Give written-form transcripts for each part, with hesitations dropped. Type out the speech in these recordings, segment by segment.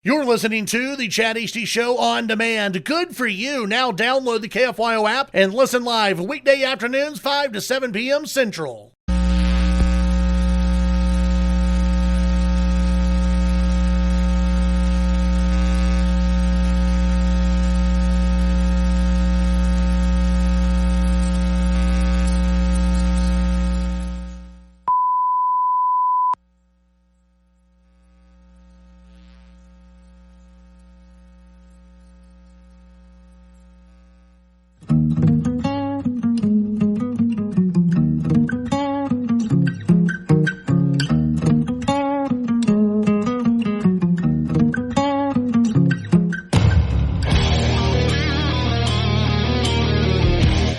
You're listening to the Chad Hasty Show on demand. Good for you. Now download the KFYO app and listen live weekday afternoons 5 to 7 p.m. Central.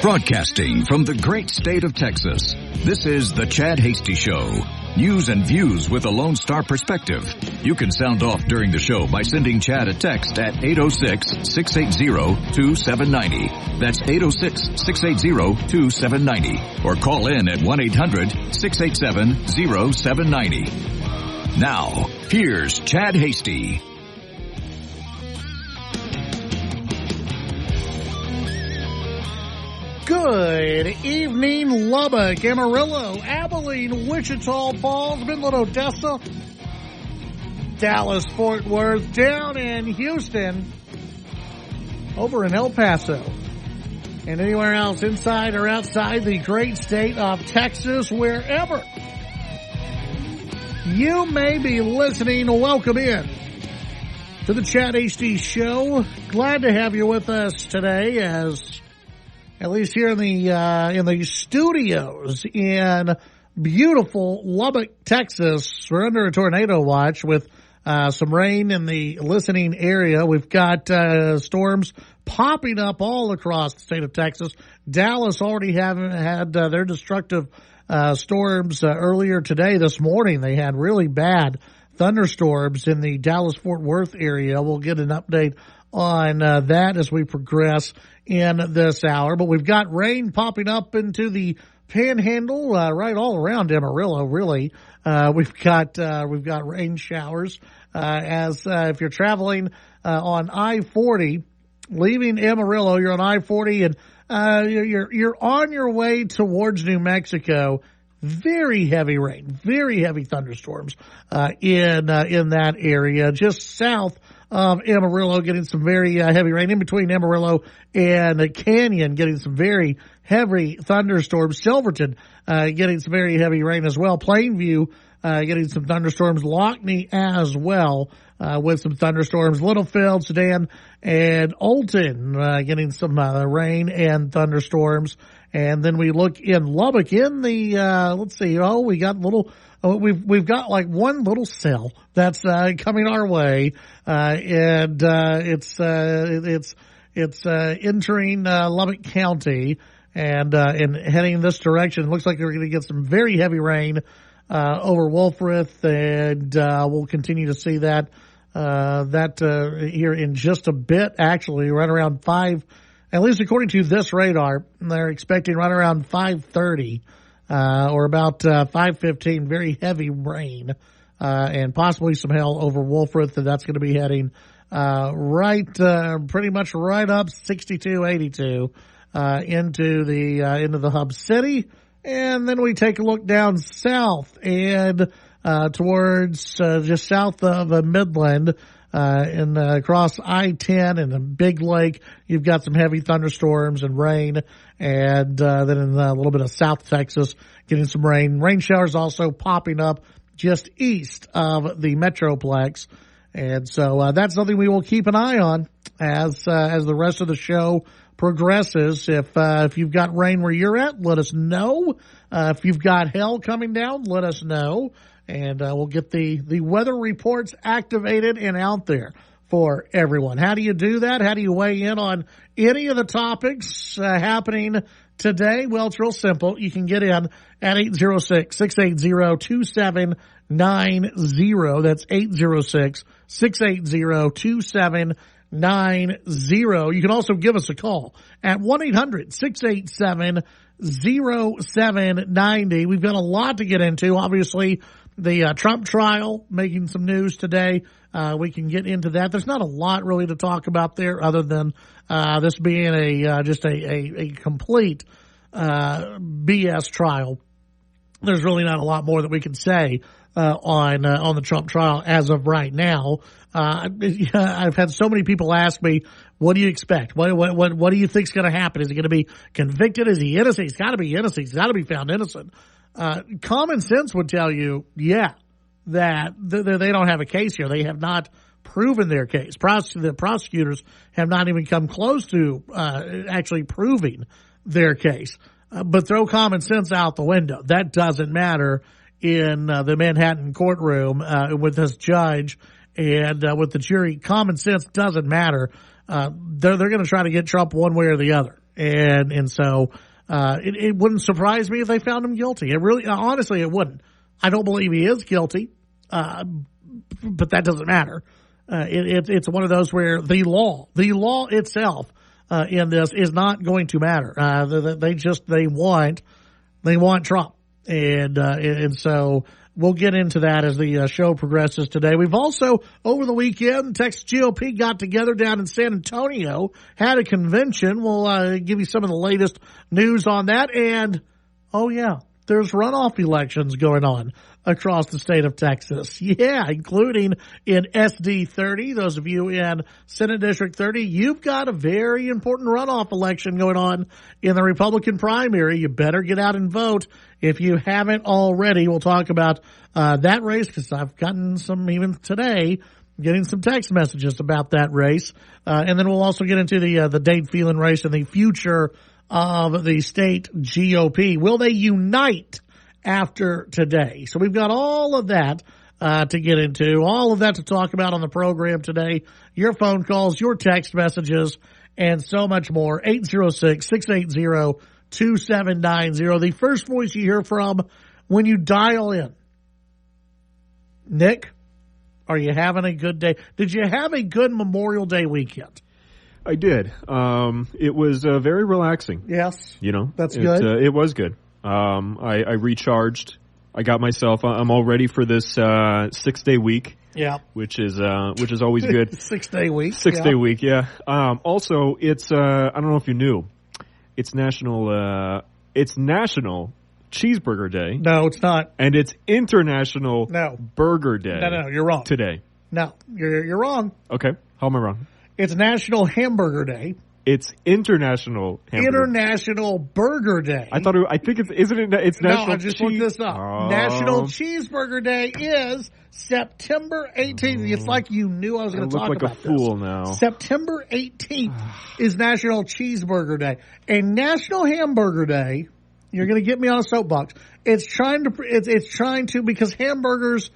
Broadcasting from the great state of Texas, this is the Chad Hasty Show. News and views with a Lone Star perspective. You can sound off during the show by sending Chad a text at 806-680-2790. That's 806-680-2790. Or call in at 1-800-687-0790. Now, here's Chad Hasty. Good evening, Lubbock, Amarillo, Abilene, Wichita Falls, Midland, Odessa, Dallas, Fort Worth, down in Houston, over in El Paso, and anywhere else inside or outside the great state of Texas, wherever you may be listening. Welcome in to the Chad Hasty Show. Glad to have you with us today, as at least here in the studios in beautiful Lubbock, Texas. We're under a tornado watch with some rain in the listening area. We've got storms popping up all across the state of Texas. Dallas already had their destructive storms earlier today. This morning they had really bad thunderstorms in the Dallas-Fort Worth area. We'll get an update on that as we progress in this hour. But we've got rain popping up into the Panhandle, right all around Amarillo, really. We've got rain showers, if you're traveling, on I-40, leaving Amarillo, you're on I-40 and, you're on your way towards New Mexico. Very heavy rain, very heavy thunderstorms, in that area, just south of Amarillo, getting some very heavy rain. In between Amarillo and Canyon, getting some very heavy thunderstorms. Silverton getting some very heavy rain as well. Plainview getting some thunderstorms. Lockney as well with some thunderstorms. Littlefield, Sedan, and Olton getting some rain and thunderstorms. And then we look in Lubbock in the let's see. We got we've got like one little cell that's coming our way, and it's entering Lubbock County and heading this direction. It looks like we're going to get some very heavy rain over Wolfrith, and we'll continue to see that here in just a bit. Actually, right around 5. At least according to this radar, they're expecting right around 5:30 or about 5:15, very heavy rain and possibly some hail over Wolfrith, and that's going to be heading pretty much right up 62, 82 into the hub city. And then we take a look down south and towards just south of Midland. And across I-10 and the Big Lake, you've got some heavy thunderstorms and rain. And then in a little bit of South Texas, getting some rain. Rain showers also popping up just east of the Metroplex. And so that's something we will keep an eye on as the rest of the show progresses. If you've got rain where you're at, let us know. If you've got hail coming down, let us know. And we'll get the weather reports activated and out there for everyone. How do you do that? How do you weigh in on any of the topics happening today? Well, it's real simple. You can get in at 806-680-2790. That's 806-680-2790. You can also give us a call at 1-800-687-0790. We've got a lot to get into. Obviously, The Trump trial making some news today. We can get into that. There's not a lot really to talk about there other than this being just a complete BS trial. There's really not a lot more that we can say on the Trump trial as of right now. I've had so many people ask me, what do you expect? What do you think's going to happen? Is he going to be convicted? Is he innocent? He's got to be innocent. He's got to be found innocent. Common sense would tell you, that they don't have a case here. They have not proven their case. The prosecutors have not even come close to actually proving their case. But throw common sense out the window. That doesn't matter in the Manhattan courtroom with this judge and with the jury. Common sense doesn't matter. They're going to try to get Trump one way or the other, and so it wouldn't surprise me if they found him guilty. It really, honestly, it wouldn't. I don't believe he is guilty, but that doesn't matter. It's one of those where the law itself in this is not going to matter. They want Trump, and so we'll get into that as the show progresses today. We've also, over the weekend, Texas GOP got together down in San Antonio, had a convention. We'll give you some of the latest news on that. And, there's runoff elections going on across the state of Texas. Yeah, including in SD 30. Those of you in Senate District 30, you've got a very important runoff election going on in the Republican primary. You better get out and vote if you haven't already. We'll talk about that race because I've gotten some, even today, getting some text messages about that race. And then we'll also get into the Dade Phelan race and the future of the state GOP. Will they unite after today? So we've got all of that to get into, all of that to talk about on the program today. Your phone calls, your text messages, and so much more. 806-680-2790. The first voice you hear from when you dial in. Nick, are you having a good day? Did you have a good Memorial Day weekend? I did. It was very relaxing. Yes. That's good. It was good. I recharged. I got myself. I'm all ready for this 6-day week. Yeah. Which is always good. 6-day week. 6-day week. Yeah. Also, it's I don't know if you knew, it's National Cheeseburger Day. No, it's not. And it's International Burger Day. No, you're wrong. Today. No, you're wrong. Okay. How am I wrong? It's National Hamburger Day. It's International International Burger Day. I think it's National. No, I just looked this up. National Cheeseburger Day is September 18th. It's like you knew I was going to talk about this. I look like a fool now. September 18th is National Cheeseburger Day. And National Hamburger Day, you're going to get me on a soapbox. It's trying to because hamburgers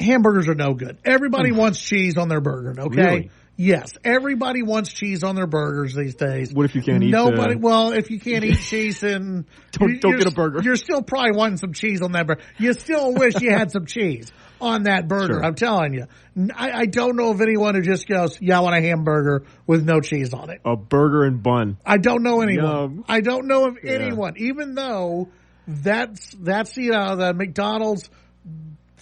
are no good. Everybody wants cheese on their burger, okay? Really? Yes, everybody wants cheese on their burgers these days. What if you can't eat? Well, if you can't eat cheese, then don't get a burger. You're still probably wanting some cheese on that burger. You still wish you had some cheese on that burger. Sure. I'm telling you. I don't know of anyone who just goes, I want a hamburger with no cheese on it. A burger and bun. I don't know anyone. I don't know of anyone, even though that's the McDonald's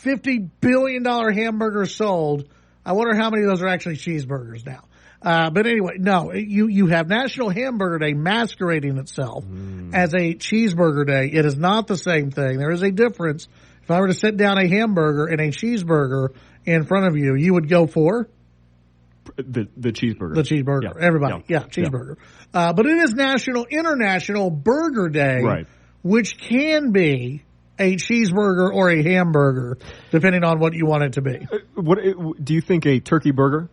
$50 billion hamburger sold. I wonder how many of those are actually cheeseburgers now. But anyway, no, you have National Hamburger Day masquerading itself as a cheeseburger day. It is not the same thing. There is a difference. If I were to sit down a hamburger and a cheeseburger in front of you, you would go for? The cheeseburger. The cheeseburger. Yeah. Everybody. Yeah, cheeseburger. Yeah. But it is International Burger Day, right, which can be a cheeseburger or a hamburger, depending on what you want it to be. What do you think a turkey burger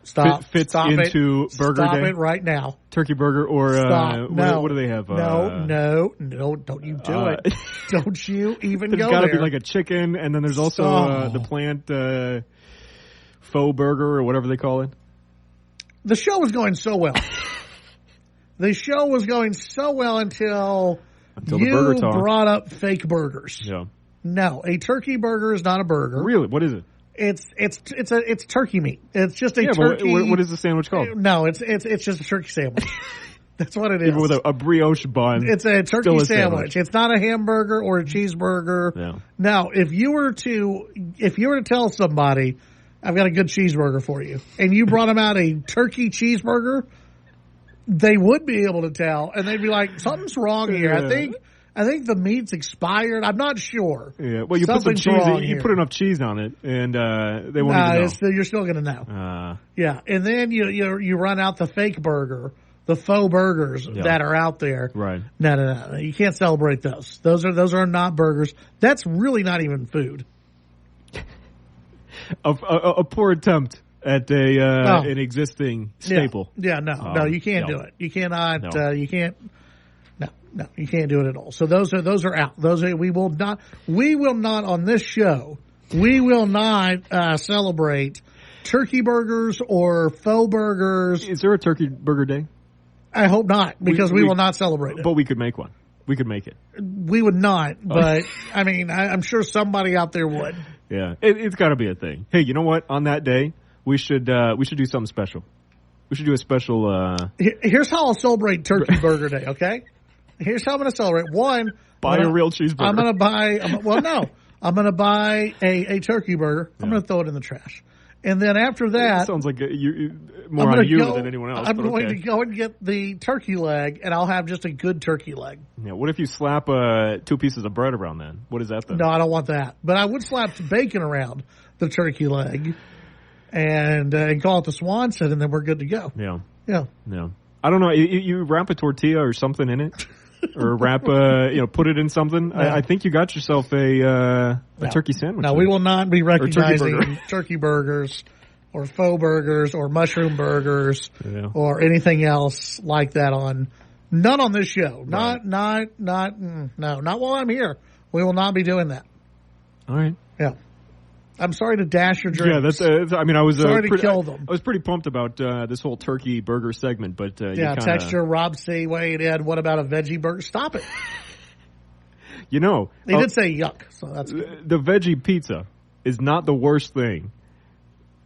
fits into Burger Day? Stop it right now. Turkey burger or no. What do they have? No, don't you do it. Don't you even go there. There's got to be like a chicken, and then there's also the plant faux burger or whatever they call it. The show was going so well. The show was going so well until you the burger talk brought up fake burgers. Yeah. No, a turkey burger is not a burger. Really? What is it? It's turkey meat. It's just a turkey. What is the sandwich called? No, it's just a turkey sandwich. That's what it is. Even with a brioche bun. It's a turkey sandwich. It's not a hamburger or a cheeseburger. Yeah. Now, if you were to tell somebody, I've got a good cheeseburger for you, and you brought them out a turkey cheeseburger, they would be able to tell, and they'd be like, something's wrong here. Yeah. I think the meat's expired. I'm not sure. Yeah. Well, you put some cheese. You put enough cheese on it, and they won't even know. You're still going to know. Yeah, and then you run out the fake burger, the faux burgers that are out there. Right. No. You can't celebrate those. Those are not burgers. That's really not even food. A poor attempt at an existing staple. Yeah, no, you can't do it. You cannot. No. You can't. No, you can't do it at all. So those are out. We will not on this show. We will not celebrate turkey burgers or faux burgers. Is there a turkey burger day? I hope not, because we will not celebrate it. But we could make one. We could make it. We would not, but I mean, I'm sure somebody out there would. Yeah, it's got to be a thing. Hey, you know what? On that day, we should do something special. We should do a special. Here's how I'll celebrate Turkey Burger Day. Okay, here's how I'm going to celebrate. One, buy a real cheeseburger. I'm going to buy. I'm going to buy a turkey burger. I'm going to throw it in the trash. And then after that, it sounds like more on you than anyone else. I'm going to go and get the turkey leg, and I'll have just a good turkey leg. Yeah. What if you slap 2 pieces of bread around then? What is that then? No, I don't want that. But I would slap bacon around the turkey leg, and call it the Swanson, and then we're good to go. Yeah. I don't know. You wrap a tortilla or something in it, or wrap put it in something. Yeah. I think you got yourself a turkey sandwich. No, we will not be recognizing turkey burgers or faux burgers or mushroom burgers or anything else like that none on this show. Right. Not while I'm here. We will not be doing that. All right. Yeah. I'm sorry to dash your dreams. Yeah, I was sorry to kill them. I was pretty pumped about this whole turkey burger segment, but texture Rob C. Wade Ed. What about a veggie burger? Stop it. They did say yuck, so that's good. The veggie pizza is not the worst thing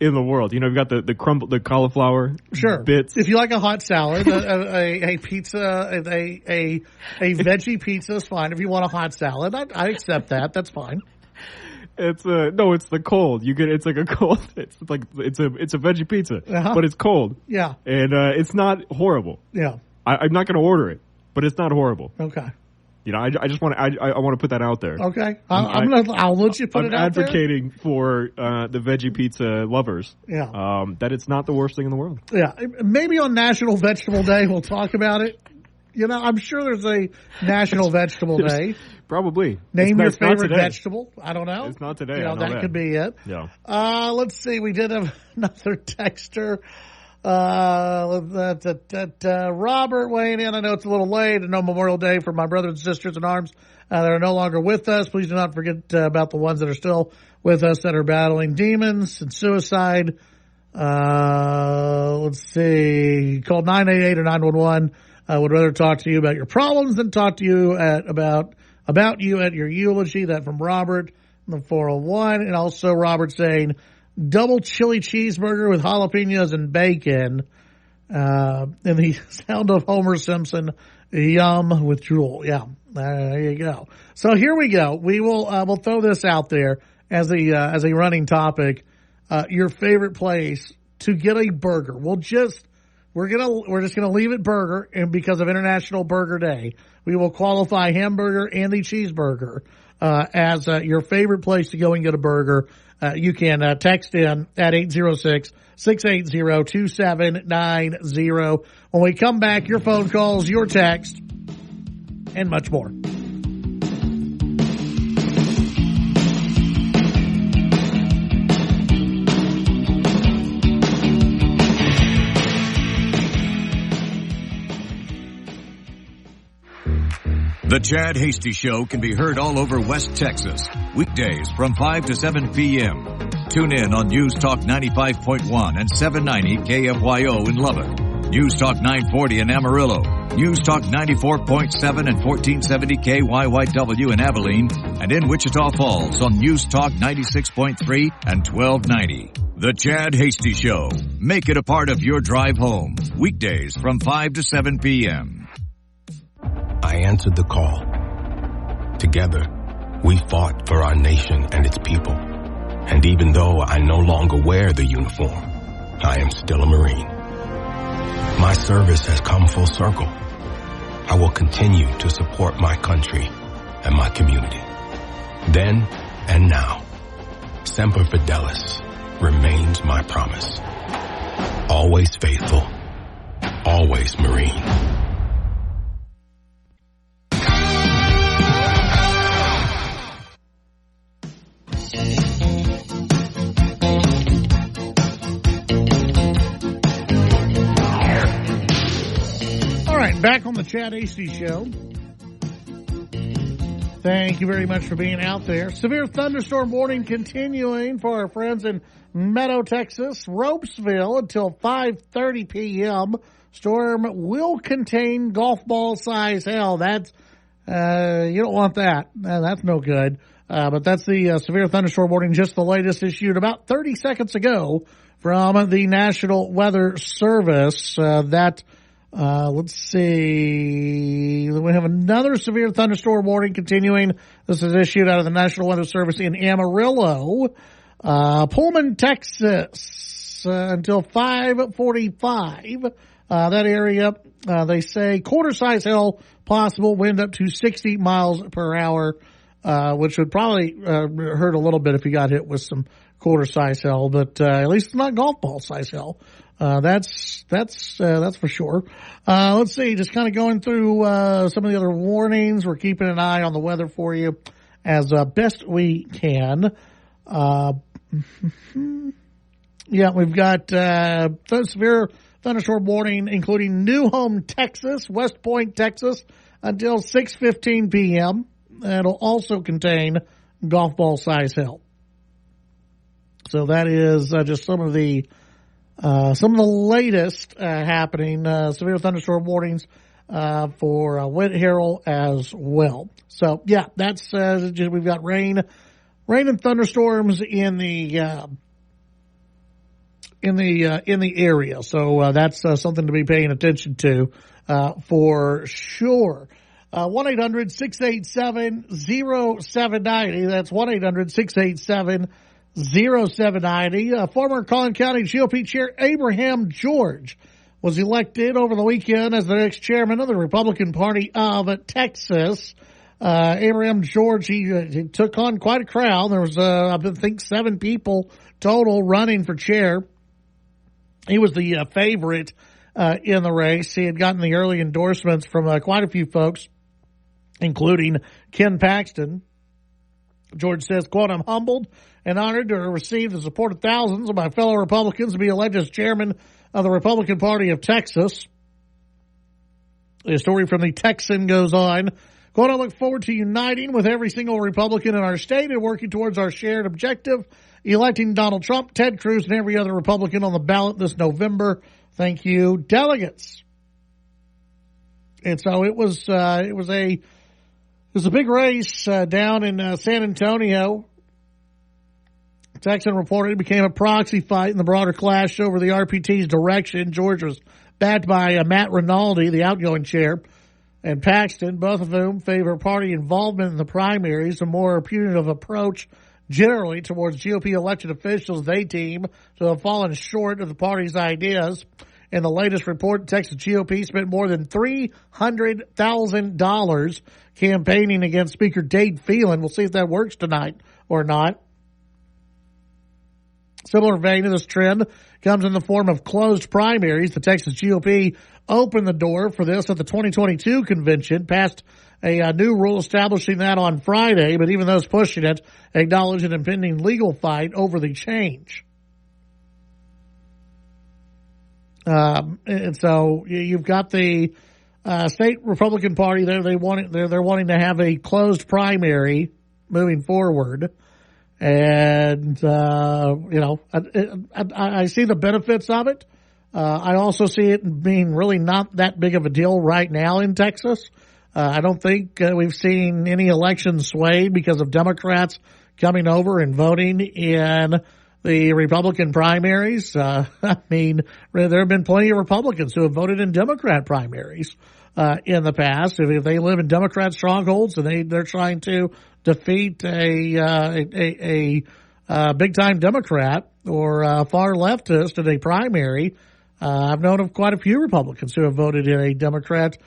in the world. You've got the cauliflower bits. If you like a hot salad, a pizza, a veggie pizza is fine. If you want a hot salad, I accept that. That's fine. It's the cold. It's like a cold. It's a veggie pizza, but it's cold. Yeah, and it's not horrible. Yeah, I'm not going to order it, but it's not horrible. Okay. I just want to put that out there. Okay, I'll let you put it out there. I'm advocating for the veggie pizza lovers. Yeah, that it's not the worst thing in the world. Yeah, maybe on National Vegetable Day we'll talk about it. I'm sure there's a National Vegetable Day. Probably. Name your favorite vegetable. I don't know. It's not today. That could be it. Yeah. Let's see. We did have another texter. Robert weighing in. I know it's a little late. No Memorial Day for my brothers and sisters in arms that are no longer with us. Please do not forget about the ones that are still with us that are battling demons and suicide. Let's see. Call 988 or 911. I would rather talk to you about your problems than talk to you about you at your eulogy. That from Robert in the 401. And also Robert saying double chili cheeseburger with jalapenos and bacon. And the sound of Homer Simpson, yum, with drool. Yeah, there you go. So here we go. We will we'll throw this out there as a running topic. Your favorite place to get a burger. We're just gonna leave it burger, and because of International Burger Day, we will qualify hamburger and the cheeseburger as your favorite place to go and get a burger. You can text in at 806-680-2790. When we come back, your phone calls, your text, and much more. The Chad Hasty Show can be heard all over West Texas, weekdays from 5 to 7 p.m. Tune in on News Talk 95.1 and 790 KFYO in Lubbock, News Talk 940 in Amarillo, News Talk 94.7 and 1470 KYYW in Abilene, and in Wichita Falls on News Talk 96.3 and 1290. The Chad Hasty Show. Make it a part of your drive home. Weekdays from 5 to 7 p.m. I answered the call. Together, we fought for our nation and its people. And even though I no longer wear the uniform, I am still a Marine. My service has come full circle. I will continue to support my country and my community. Then and now, Semper Fidelis remains my promise. Always faithful, always Marine. All right, back on the Chad Hasty Show. Thank you very much for being out there. Severe thunderstorm warning continuing for our friends in Meadow, Texas, Ropesville until 5:30 p.m. Storm will contain golf ball size hail. That's you don't want that. That's no good. But that's the severe thunderstorm warning, just the latest issued about 30 seconds ago from the National Weather Service. Let's see. We have another severe thunderstorm warning continuing. This is issued out of the National Weather Service in Amarillo, Pullman, Texas, until 5:45. That area, they say quarter-size hail possible, wind up to 60 miles per hour, which would probably hurt a little bit if you got hit with some quarter-size hail, but at least it's not golf ball size hail. That's for sure. Let's see, just kind of going through some of the other warnings. We're keeping an eye on the weather for you as best we can. Yeah, we've got severe thunderstorm warning, including New Home, Texas, West Point, Texas, until 6:15 p.m. It'll also contain golf ball size hail. So that is just some of the latest happening, severe thunderstorm warnings for Wind Herald as well. So yeah, that's we've got rain and thunderstorms in the area. So that's something to be paying attention to for sure. 1-800-687-0790. That's 1-800-687-0790. Former Collin County GOP Chair Abraham George was elected over the weekend as the next chairman of the Republican Party of Texas. Abraham George, he took on quite a crowd. There was, I think, 7 people total running for chair. He was the favorite in the race. He had gotten the early endorsements from quite a few folks, including Ken Paxton. George says, quote, "I'm humbled and honored to receive the support of thousands of my fellow Republicans to be elected as chairman of the Republican Party of Texas." The story from the Texan goes on, quote, "I look forward to uniting with every single Republican in our state and working towards our shared objective, electing Donald Trump, Ted Cruz, and every other Republican on the ballot this November. Thank you, delegates." And so it was a big race down in San Antonio. Texan reported it became a proxy fight in the broader clash over the RPT's direction. George was backed by Matt Rinaldi, the outgoing chair, and Paxton, both of whom favor party involvement in the primaries, a more punitive approach generally towards GOP elected officials. They team to have fallen short of the party's ideas. In the latest report, Texas GOP spent more than $300,000 campaigning against Speaker Dade Phelan. We'll see if that works tonight or not. Similar vein to this trend comes in the form of closed primaries. The Texas GOP opened the door for this at the 2022 convention, passed a new rule establishing that on Friday, but even those pushing it acknowledge an impending legal fight over the change. And so you've got the state Republican Party there. They're wanting to have a closed primary moving forward. And, I see the benefits of it. I also see it being really not that big of a deal right now in Texas. I don't think we've seen any election swayed because of Democrats coming over and voting in the Republican primaries. I mean, there have been plenty of Republicans who have voted in Democrat primaries in the past. If they live in Democrat strongholds and they're trying to defeat a big time Democrat or far leftist in a primary, I've known of quite a few Republicans who have voted in a Democrat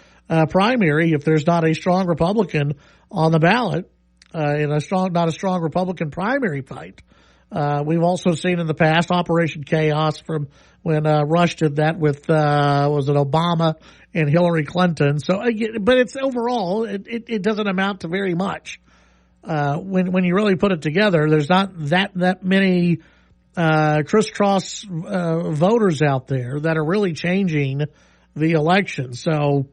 primary if there's not a strong Republican on the ballot in not a strong Republican primary fight. We've also seen in the past Operation Chaos from when Rush did that with was it Obama and Hillary Clinton. So, but it's overall it doesn't amount to very much. When you really put it together, there's not that many crisscross voters out there that are really changing the election. So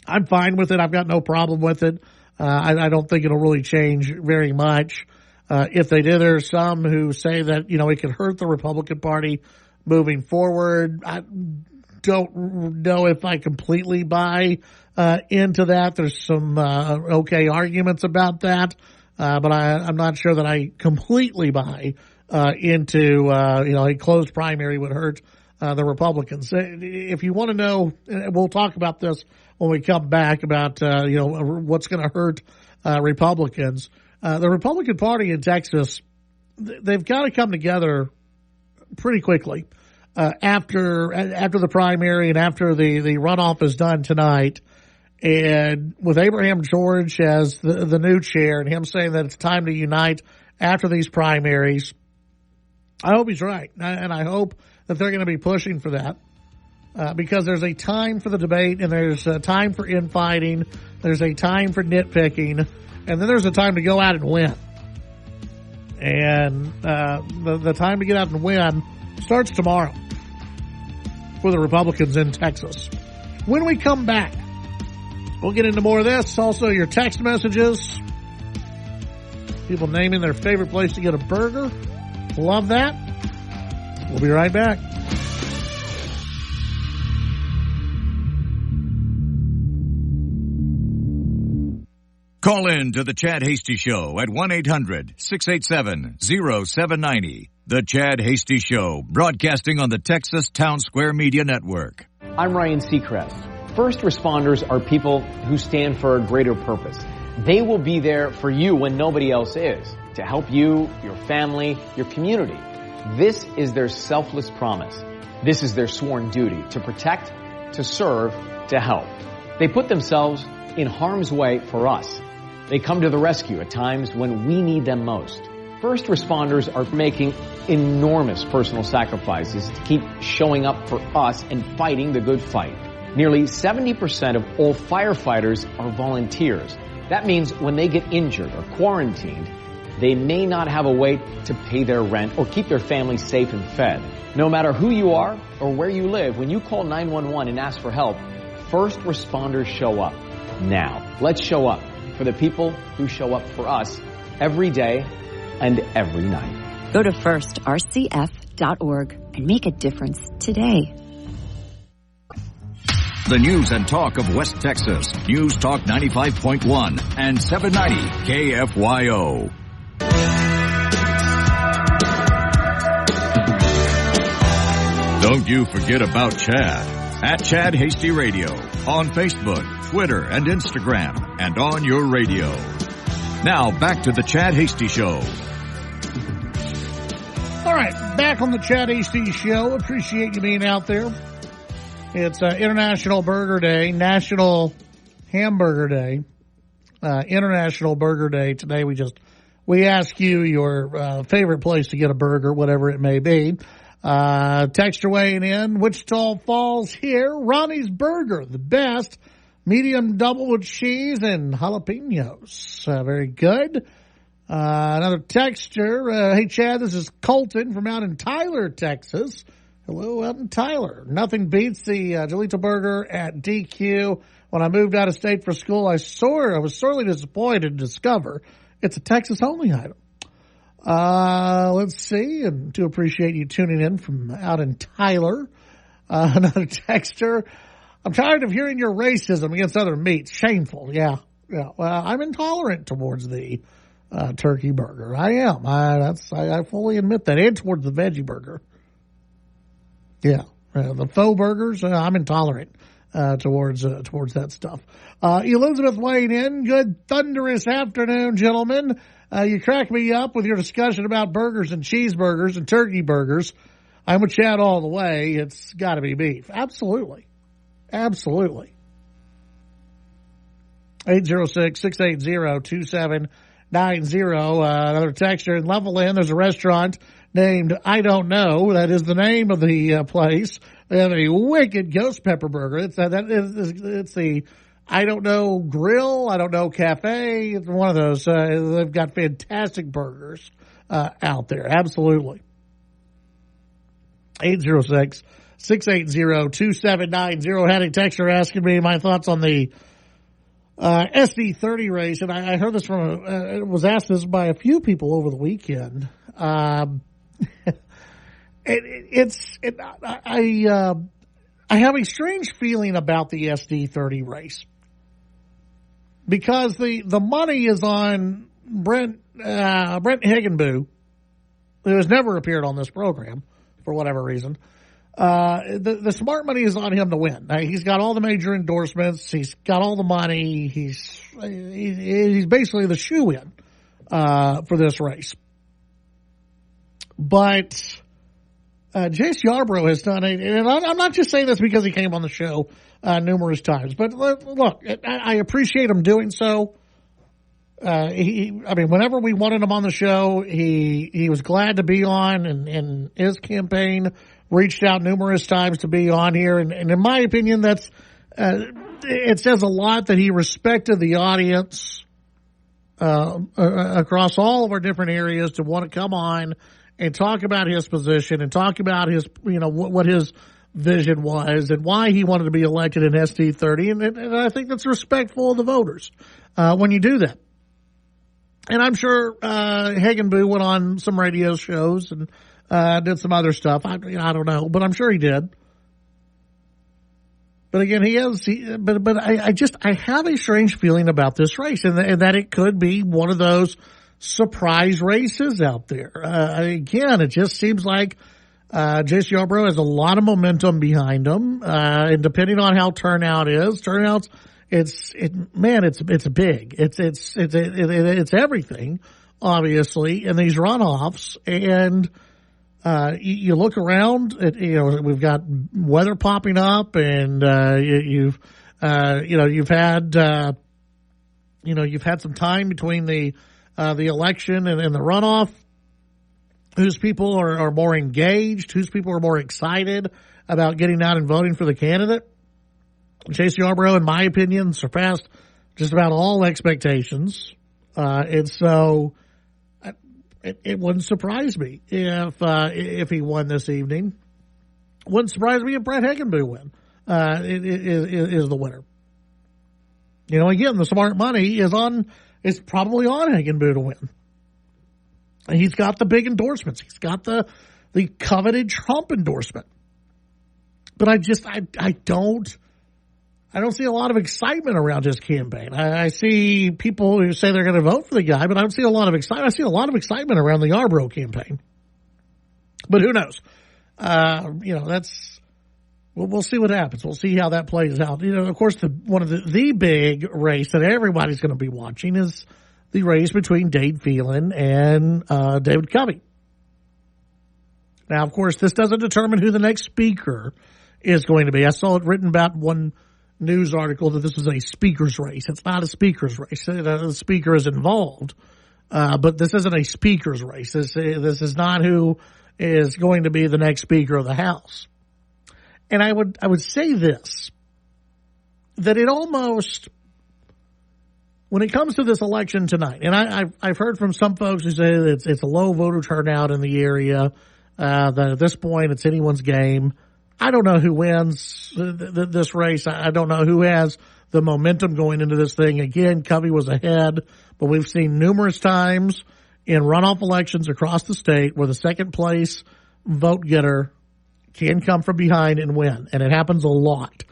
I'm fine with it. I've got no problem with it. I don't think it'll really change very much. If they do, there are some who say that, it could hurt the Republican Party moving forward. I don't know if I completely buy into that. There's some okay arguments about that, but I'm not sure that I completely buy into a closed primary would hurt the Republicans. If you want to know, we'll talk about this when we come back about what's going to hurt Republicans. The Republican Party in Texas, they've got to come together pretty quickly after the primary and after the runoff is done tonight. And with Abraham George as the new chair and him saying that it's time to unite after these primaries, I hope he's right. And I hope that they're going to be pushing for that because there's a time for the debate and there's a time for infighting. There's a time for nitpicking. And then there's a time to go out and win. And the time to get out and win starts tomorrow for the Republicans in Texas. When we come back, we'll get into more of this. Also, your text messages. People naming their favorite place to get a burger. Love that. We'll be right back. Call in to the Chad Hasty Show at 1-800-687-0790. The Chad Hasty Show, broadcasting on the Texas Town Square Media Network. I'm Ryan Seacrest. First responders are people who stand for a greater purpose. They will be there for you when nobody else is, to help you, your family, your community. This is their selfless promise. This is their sworn duty, to protect, to serve, to help. They put themselves in harm's way for us. They come to the rescue at times when we need them most. First responders are making enormous personal sacrifices to keep showing up for us and fighting the good fight. Nearly 70% of all firefighters are volunteers. That means when they get injured or quarantined, they may not have a way to pay their rent or keep their family safe and fed. No matter who you are or where you live, when you call 911 and ask for help, first responders show up. Now, let's show up for the people who show up for us every day and every night. Go to firstrcf.org and make a difference today. The news and talk of West Texas. News Talk 95.1 and 790 KFYO. Don't you forget about Chad. At Chad Hasty Radio. On Facebook, Twitter, and Instagram. And on your radio. Now, back to the Chad Hasty Show. All right, back on the Chad Hasty Show. Appreciate you being out there. It's International Burger Day, National Hamburger Day, International Burger Day. Today we ask you your favorite place to get a burger, whatever it may be. Texture weighing in, Wichita Falls here, Ronnie's Burger, the best, medium double with cheese and jalapenos. Very good. Another texture, hey Chad, this is Colton from out in Tyler, Texas. Hello, out in Tyler. Nothing beats the Jolita Burger at DQ. When I moved out of state for school, I was sorely disappointed to discover it's a Texas-only item. Let's see, and to appreciate you tuning in from out in Tyler. Another texter. I'm tired of hearing your racism against other meats. Shameful, yeah. Well, I'm intolerant towards the turkey burger. I am. I fully admit that, and towards the veggie burger. Yeah, the faux burgers, I'm intolerant towards that stuff. Elizabeth weighing in. Good thunderous afternoon, gentlemen. You crack me up with your discussion about burgers and cheeseburgers and turkey burgers. I'm with Chad all the way. It's got to be beef. Absolutely. 806-680-2790. Another texture in Levelland. There's a restaurant named I Don't Know. That is the name of the place. They have a wicked ghost pepper burger. It's the I Don't Know Grill. I Don't Know Cafe. It's one of those. They've got fantastic burgers out there. Absolutely. 806-680-2790. Had a texter asking me my thoughts on the SD30 race, and I heard this was asked this by a few people over the weekend. I have a strange feeling about the SD30 race because the money is on Brent Higginboo, who has never appeared on this program for whatever reason. The smart money is on him to win. He's got all the major endorsements. He's got all the money. He's basically the shoe-in for this race. But Jace Yarbrough has done it, and I'm not just saying this because he came on the show numerous times. But look, I appreciate him doing so. Whenever we wanted him on the show, he was glad to be on, and his campaign reached out numerous times to be on here. And in my opinion, that's it says a lot that he respected the audience across all of our different areas to want to come on and talk about his position and talk about his, what his vision was and why he wanted to be elected in SD30. And I think that's respectful of the voters when you do that. And I'm sure Higginboo went on some radio shows and did some other stuff. I don't know, but I'm sure he did. But again, I have a strange feeling about this race, and that it could be one of those surprise races out there. Again, it just seems like Jace Yarbrough has a lot of momentum behind him, and depending on how turnout is, it's big. It's everything, obviously, in these runoffs. And you look around at, we've got weather popping up, and you've had some time between the election and the runoff. Whose people are more engaged? Whose people are more excited about getting out and voting for the candidate? Jace Yarbrough, in my opinion, surpassed just about all expectations. And so it wouldn't surprise me if he won this evening. Wouldn't surprise me if Brett Higginboo is the winner. Again, the smart money is probably on Higginboo to win. And he's got the big endorsements. He's got the coveted Trump endorsement. But I don't see a lot of excitement around his campaign. I see people who say they're going to vote for the guy, but I don't see a lot of excitement. I see a lot of excitement around the Yarbrough campaign. But who knows? We'll see what happens. We'll see how that plays out. Of course, one of the big race that everybody's going to be watching is the race between Dade Phelan and David Covey. Now, of course, this doesn't determine who the next speaker is going to be. I saw it written about one news article that this is a speaker's race. It's not a speaker's race. The speaker is involved, but this isn't a speaker's race. This is not who is going to be the next speaker of the House. And I would say this, that it almost, when it comes to this election tonight, and I've heard from some folks who say that it's a low voter turnout in the area, that at this point it's anyone's game. I don't know who wins this race. I don't know who has the momentum going into this thing. Again, Covey was ahead, but we've seen numerous times in runoff elections across the state where the second place vote getter can come from behind and win. And it happens a lot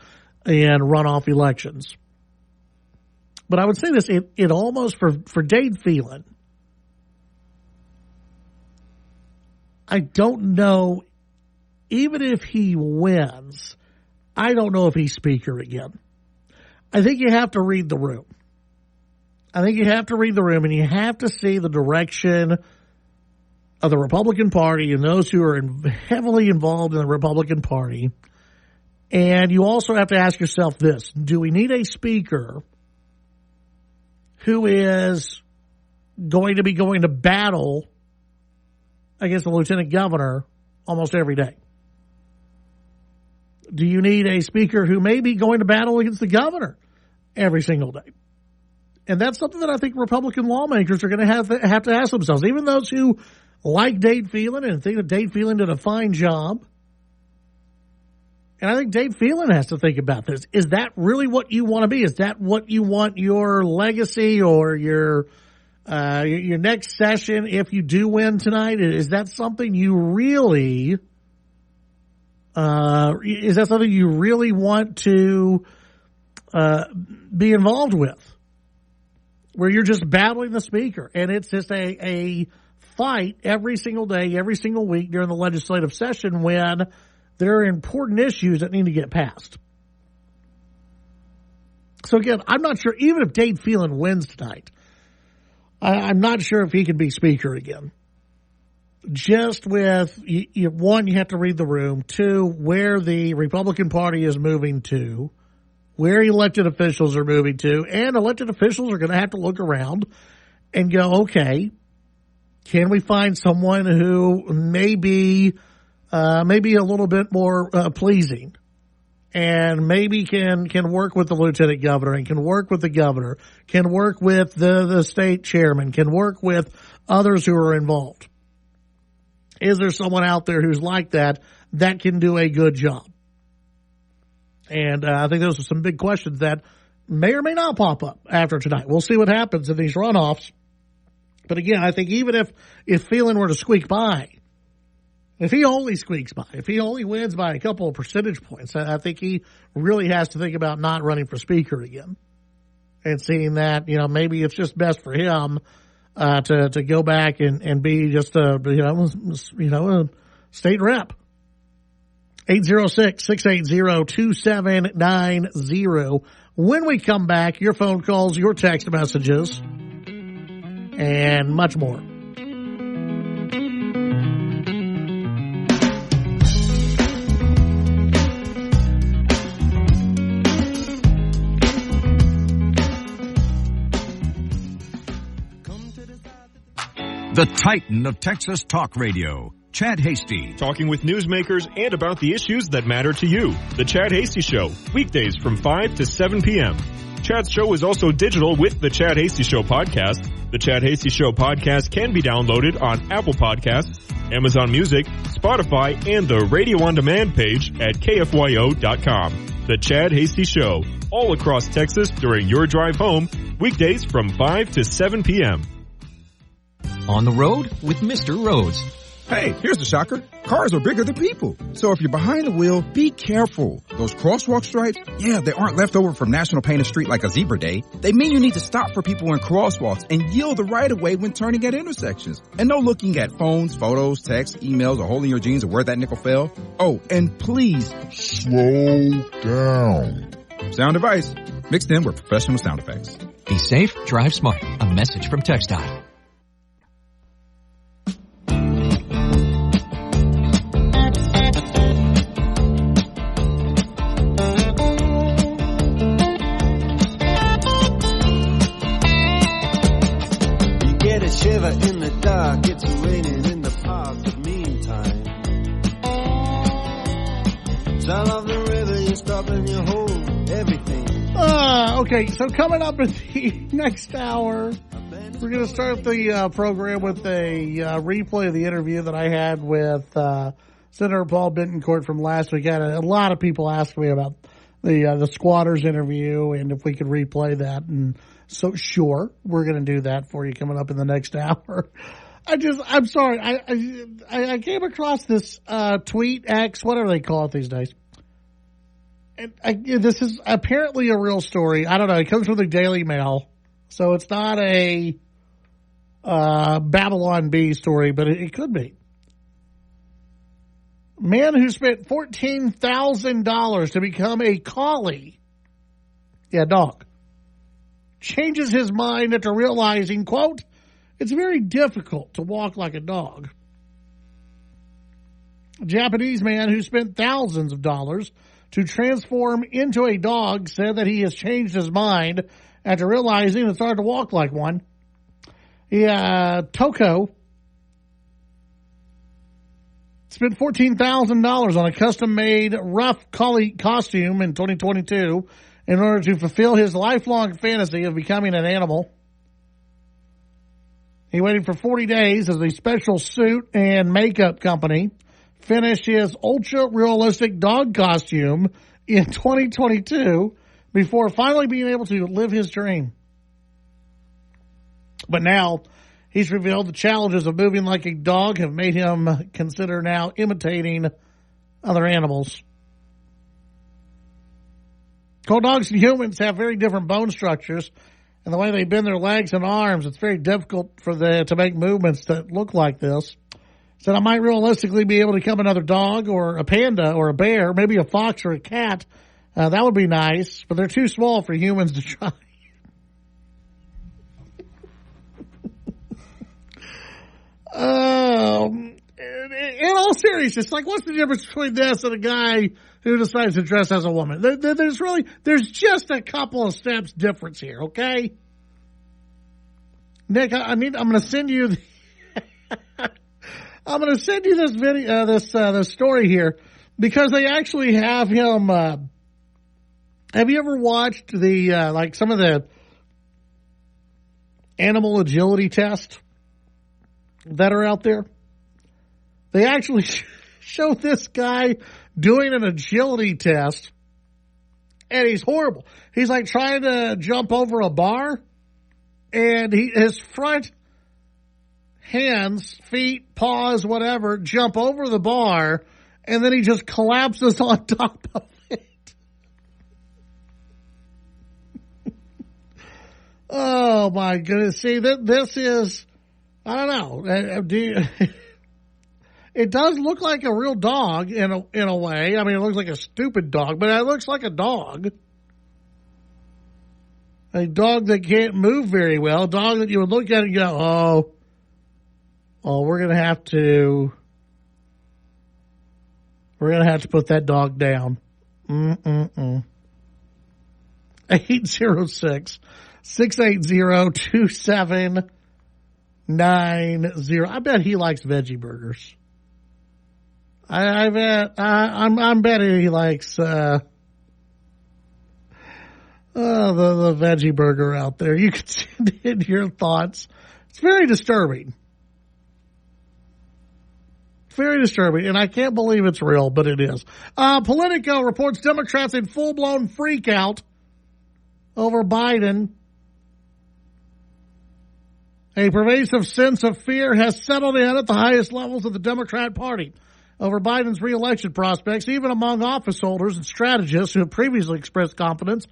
in runoff elections. But I would say this, it almost, for Dade Phelan, I don't know, even if he wins, I don't know if he's Speaker again. I think you have to read the room. And you have to see the direction of the Republican Party and those who are heavily involved in the Republican Party. And you also have to ask yourself this: do we need a Speaker who is going to be going to battle against the Lieutenant Governor almost every day? Do you need a Speaker who may be going to battle against the Governor every single day? And that's something that I think Republican lawmakers are going to have to ask themselves. Even those who like Dade Phelan and think that Dade Phelan did a fine job. And I think Dade Phelan has to think about this. Is that really what you want to be? Is that what you want your legacy or your next session, if you do win tonight? Is that something you really want to be involved with? Where you're just battling the Speaker, and it's just a fight every single day, every single week during the legislative session when there are important issues that need to get passed. So again, I'm not sure, even if Dade Phelan wins tonight, I'm not sure if he can be Speaker again. Just with, one, you have to read the room. Two, where the Republican Party is moving to, where elected officials are moving to, and elected officials are going to have to look around and go, okay, can we find someone who may be a little bit more pleasing, and maybe can work with the Lieutenant Governor and can work with the Governor, can work with the state chairman, can work with others who are involved? Is there someone out there who's like that can do a good job? And I think those are some big questions that may or may not pop up after tonight. We'll see what happens in these runoffs. But again, I think even if Phelan were to squeak by, if he only squeaks by, if he only wins by a couple of percentage points, I think he really has to think about not running for Speaker again. And seeing that, maybe it's just best for him to go back and be just a state rep. 806-680-2790. When we come back, your phone calls, your text messages, and much more. The Titan of Texas Talk Radio, Chad Hasty. Talking with newsmakers and about the issues that matter to you. The Chad Hasty Show, weekdays from 5 to 7 p.m. Chad's show is also digital with the Chad Hasty Show podcast. The Chad Hasty Show podcast can be downloaded on Apple Podcasts, Amazon Music, Spotify, and the Radio On Demand page at KFYO.com. The Chad Hasty Show, all across Texas during your drive home, weekdays from 5 to 7 p.m. On the road with Mr. Rhodes. Hey, here's the shocker. Cars are bigger than people. So if you're behind the wheel, be careful. Those crosswalk stripes, they aren't left over from National Painted Street like a zebra day. They mean you need to stop for people in crosswalks and yield the right of way when turning at intersections. And no looking at phones, photos, texts, emails, or holding your jeans or where that nickel fell. Oh, and please slow down. Sound advice mixed in with professional sound effects. Be safe, drive smart. A message from TxDOT. Shiver in the dark, it's raining in the park, but meantime, sound of the river, you stop and you hold everything. Okay, so coming up in the next hour, we're going to start the program with a replay of the interview that I had with Senator Paul Bettencourt from last week. I had a lot of people ask me about the squatters interview and if we could replay that, and so sure, we're going to do that for you coming up in the next hour. I'm sorry. I came across this tweet, X, whatever they call it these days. And this is apparently a real story. I don't know. It comes from the Daily Mail, so it's not a Babylon Bee story, but it could be. Man who spent $14,000 to become a collie, dog, changes his mind after realizing, quote, it's very difficult to walk like a dog. A Japanese man who spent thousands of dollars to transform into a dog said that he has changed his mind after realizing it's hard to walk like one. Toko spent $14,000 on a custom-made rough collie costume in 2022 in order to fulfill his lifelong fantasy of becoming an animal. He waited for 40 days as a special suit and makeup company finished his ultra-realistic dog costume in 2022 before finally being able to live his dream. But now, he's revealed the challenges of moving like a dog have made him consider now imitating other animals. Dogs and humans have very different bone structures, and the way they bend their legs and arms, it's very difficult for them to make movements that look like this. Said I might realistically be able to become another dog or a panda or a bear, maybe a fox or a cat. That would be nice, but they're too small for humans to try. In all seriousness, like, what's the difference between this and a guy who decides to dress as a woman? There's just a couple of steps difference here, okay? Nick, I'm going to send you I'm going to send you this video, this story here, because they actually have him. Have you ever watched the like some of the animal agility tests that are out there? They actually show this guy doing an agility test, and he's horrible. He's like trying to jump over a bar, and his front hands, feet, paws, whatever, jump over the bar, and then he just collapses on top of it. Oh, my goodness. See, this is, I don't know. It does look like a real dog in a way. I mean, it looks like a stupid dog, but it looks like a dog. A dog that can't move very well. A dog that you would look at and go, we're going to have to put that dog down. 806-680-2790. I bet he likes veggie burgers. I'm betting he likes the veggie burger out there. You can send in your thoughts. It's very disturbing. Very disturbing, and I can't believe it's real, but it is. Politico reports Democrats in full-blown freak-out over Biden. A pervasive sense of fear has settled in at the highest levels of the Democrat Party over Biden's re-election prospects, even among office holders and strategists who have previously expressed confidence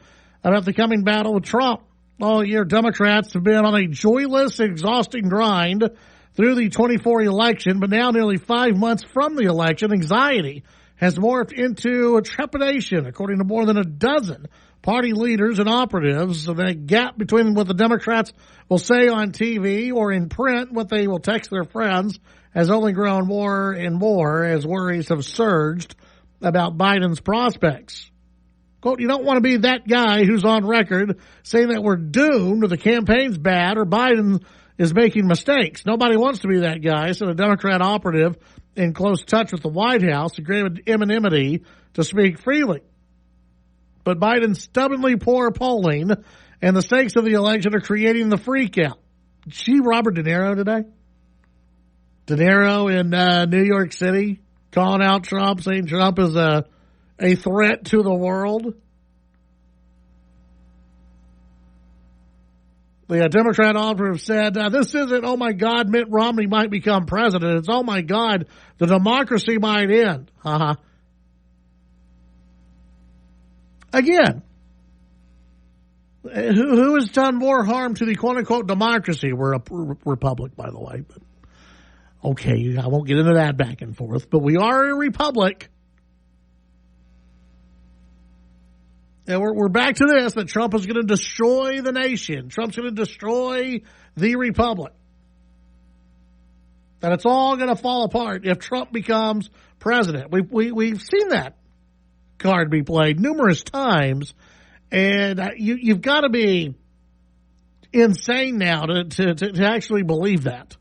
about the coming battle with Trump. All year, Democrats have been on a joyless, exhausting grind through the 24 election, but now nearly 5 months from the election, anxiety has morphed into a trepidation, according to more than a dozen party leaders and operatives. So the gap between what the Democrats will say on TV or in print, what they will text their friends, has only grown more and more as worries have surged about Biden's prospects. Quote, you don't want to be that guy who's on record saying that we're doomed or the campaign's bad or Biden is making mistakes. Nobody wants to be that guy, said a Democrat operative in close touch with the White House, a great anonymity to speak freely. But Biden's stubbornly poor polling and the stakes of the election are creating the freakout. Did you see Robert De Niro today? De Niro in New York City calling out Trump, saying Trump is a threat to the world. The Democrat operative said, this isn't, oh my God, Mitt Romney might become president. It's, oh my God, the democracy might end. Again, who has done more harm to the quote-unquote democracy? We're a republic, by the way. But Okay, I won't get into that back and forth, but we are a republic. And we're back to this, that Trump is going to destroy the nation. Trump's going to destroy the republic. That it's all going to fall apart if Trump becomes president. We've seen that card be played numerous times, and you've got to be insane now to actually believe that.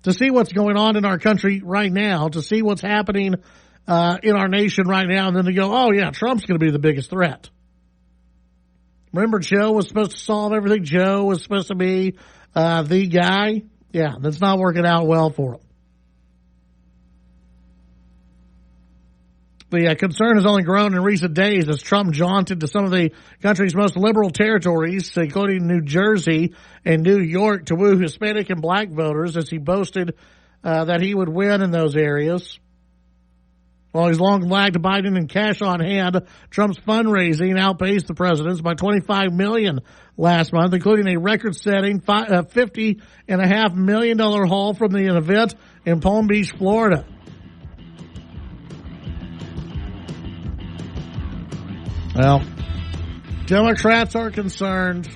To see what's going on in our country right now, to see what's happening in our nation right now, and then to go, oh yeah, Trump's going to be the biggest threat. Remember, Joe was supposed to solve everything. Joe was supposed to be the guy. Yeah, that's not working out well for him. The concern has only grown in recent days as Trump jaunted to some of the country's most liberal territories, including New Jersey and New York, to woo Hispanic and black voters as he boasted that he would win in those areas. While he's long lagged Biden in cash on hand, Trump's fundraising outpaced the president's by $25 million last month, including a record-setting $50.5 million haul from the event in Palm Beach, Florida. Well, Democrats are concerned.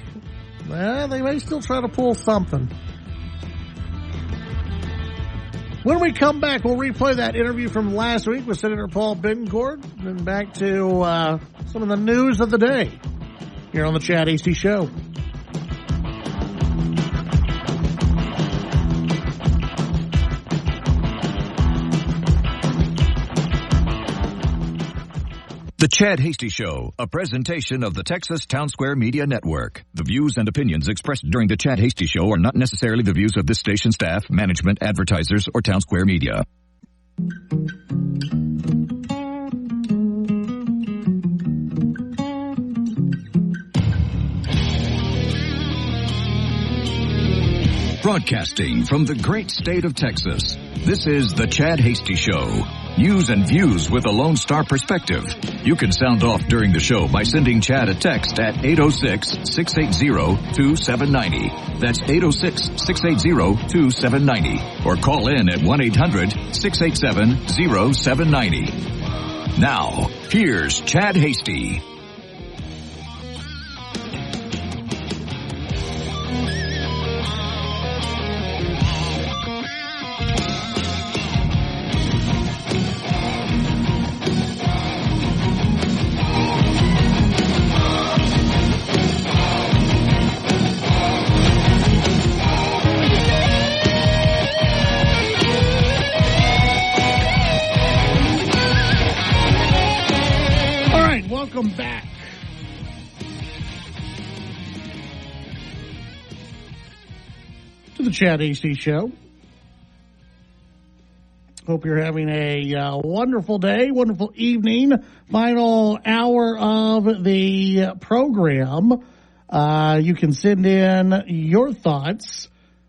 They may still try to pull something. When we come back, we'll replay that interview from last week with Senator Paul Bettencourt, and back to some of the news of the day here on the Chad Hasty Show. The Chad Hasty Show, a presentation of the Texas Town Square Media Network. The views and opinions expressed during the Chad Hasty Show are not necessarily the views of this station staff, management, advertisers, or Town Square Media. Broadcasting from the great state of Texas, this is the Chad Hasty Show. News and views with a Lone Star perspective. You can sound off during the show by sending Chad a text at 806-680-2790. That's 806-680-2790. Or call in at 1-800-687-0790. Now, here's Chad Hasty. Welcome back to the Chad Hasty Show. Hope you're having a wonderful day, wonderful evening. Final hour of the program. You can send in your thoughts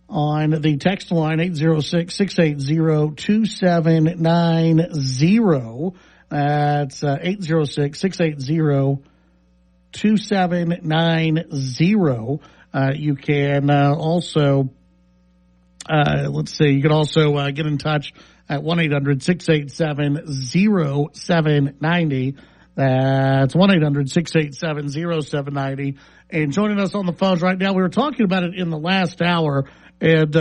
on the text line 806-680-2790. That's 806-680-2790. You can also, you can also get in touch at 1-800-687-0790. That's 1-800-687-0790. And joining us on the phones right now, we were talking about it in the last hour, and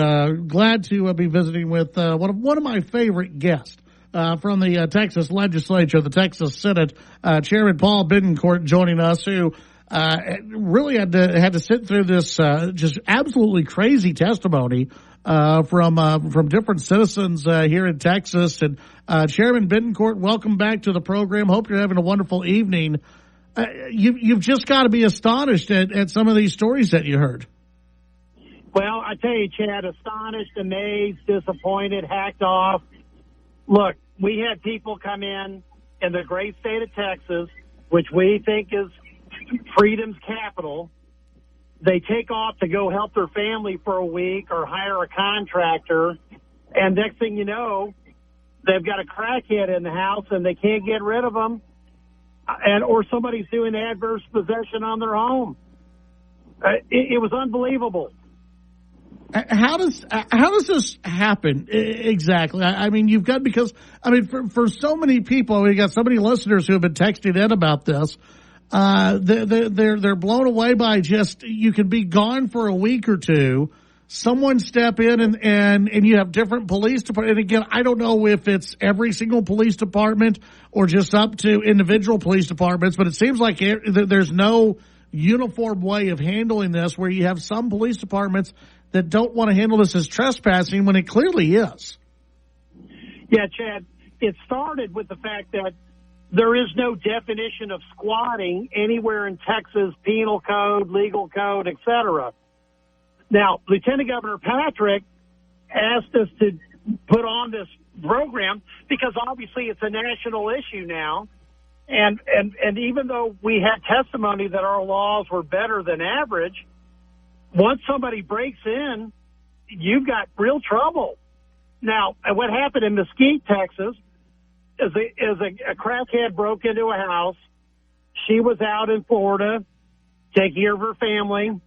glad to be visiting with one of my favorite guests. From the Texas legislature, the Texas Senate, Chairman Paul Bettencourt joining us, who really had to sit through this just absolutely crazy testimony from different citizens here in Texas. And Chairman Bettencourt, welcome back to the program. Hope you're having a wonderful evening. You've just got to be astonished at some of these stories that you heard. Well, I tell you, Chad, astonished, amazed, disappointed, hacked off. Look, we had people come in the great state of Texas, which we think is freedom's capital. They take off to go help their family for a week or hire a contractor, and next thing you know, they've got a crackhead in the house and they can't get rid of them, or somebody's doing adverse possession on their home. It was unbelievable. How does this happen exactly? I mean, you've got, because I mean, for so many people, we got so many listeners who have been texting in about this. They're blown away by just, you can be gone for a week or two. Someone step in and you have different police departments. And again, I don't know if it's every single police department or just up to individual police departments, but it seems like there's no uniform way of handling this, where you have some police departments that don't want to handle this as trespassing when it clearly is. Yeah, Chad, it started with the fact that there is no definition of squatting anywhere in Texas penal code, legal code, etc. Now, Lieutenant Governor Patrick asked us to put on this program because obviously it's a national issue now. And even though we had testimony that our laws were better than average, once somebody breaks in, you've got real trouble. Now, what happened in Mesquite, Texas, is a crackhead broke into a house. She was out in Florida taking care of her family,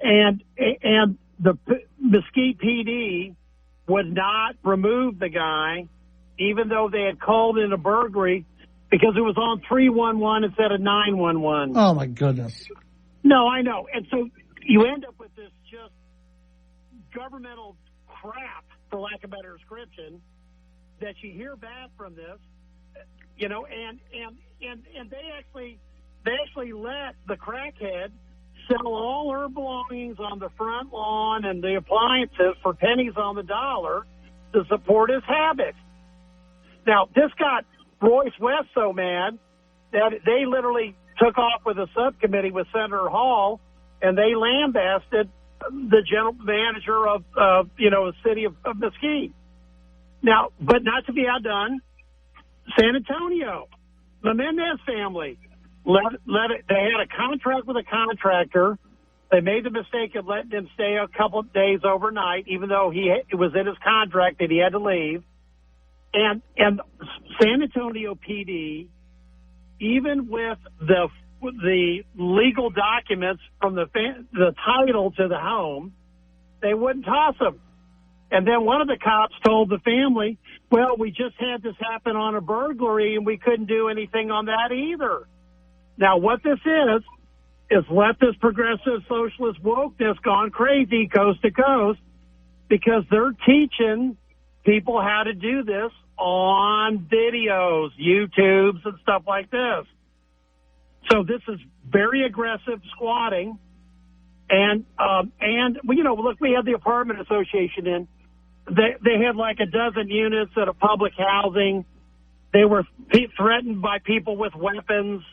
and the Mesquite PD would not remove the guy, even though they had called in a burglary, because it was on 311 instead of 911. Oh, my goodness. No, I know. And so you end up with this just governmental crap, for lack of a better description, that you hear back from this, you know, and they actually let the crackhead sell all her belongings on the front lawn and the appliances for pennies on the dollar to support his habit. Now, this got Royce West so mad that they literally took off with a subcommittee with Senator Hall, and they lambasted the general manager of the city of Mesquite. Now, but not to be outdone, San Antonio, the Mendez family, let it. They had a contract with a contractor. They made the mistake of letting him stay a couple of days overnight, even though it was in his contract that he had to leave. And San Antonio PD, even with the legal documents from the title to the home, they wouldn't toss them. And then one of the cops told the family, well, we just had this happen on a burglary and we couldn't do anything on that either. Now, what this is leftist progressive socialist wokeness gone crazy coast to coast, because they're teaching people how to do this on videos, YouTubes, and stuff like this. So this is very aggressive squatting. And look, we had the apartment association in. They had like a dozen units at a public housing. They were threatened by people with weapons.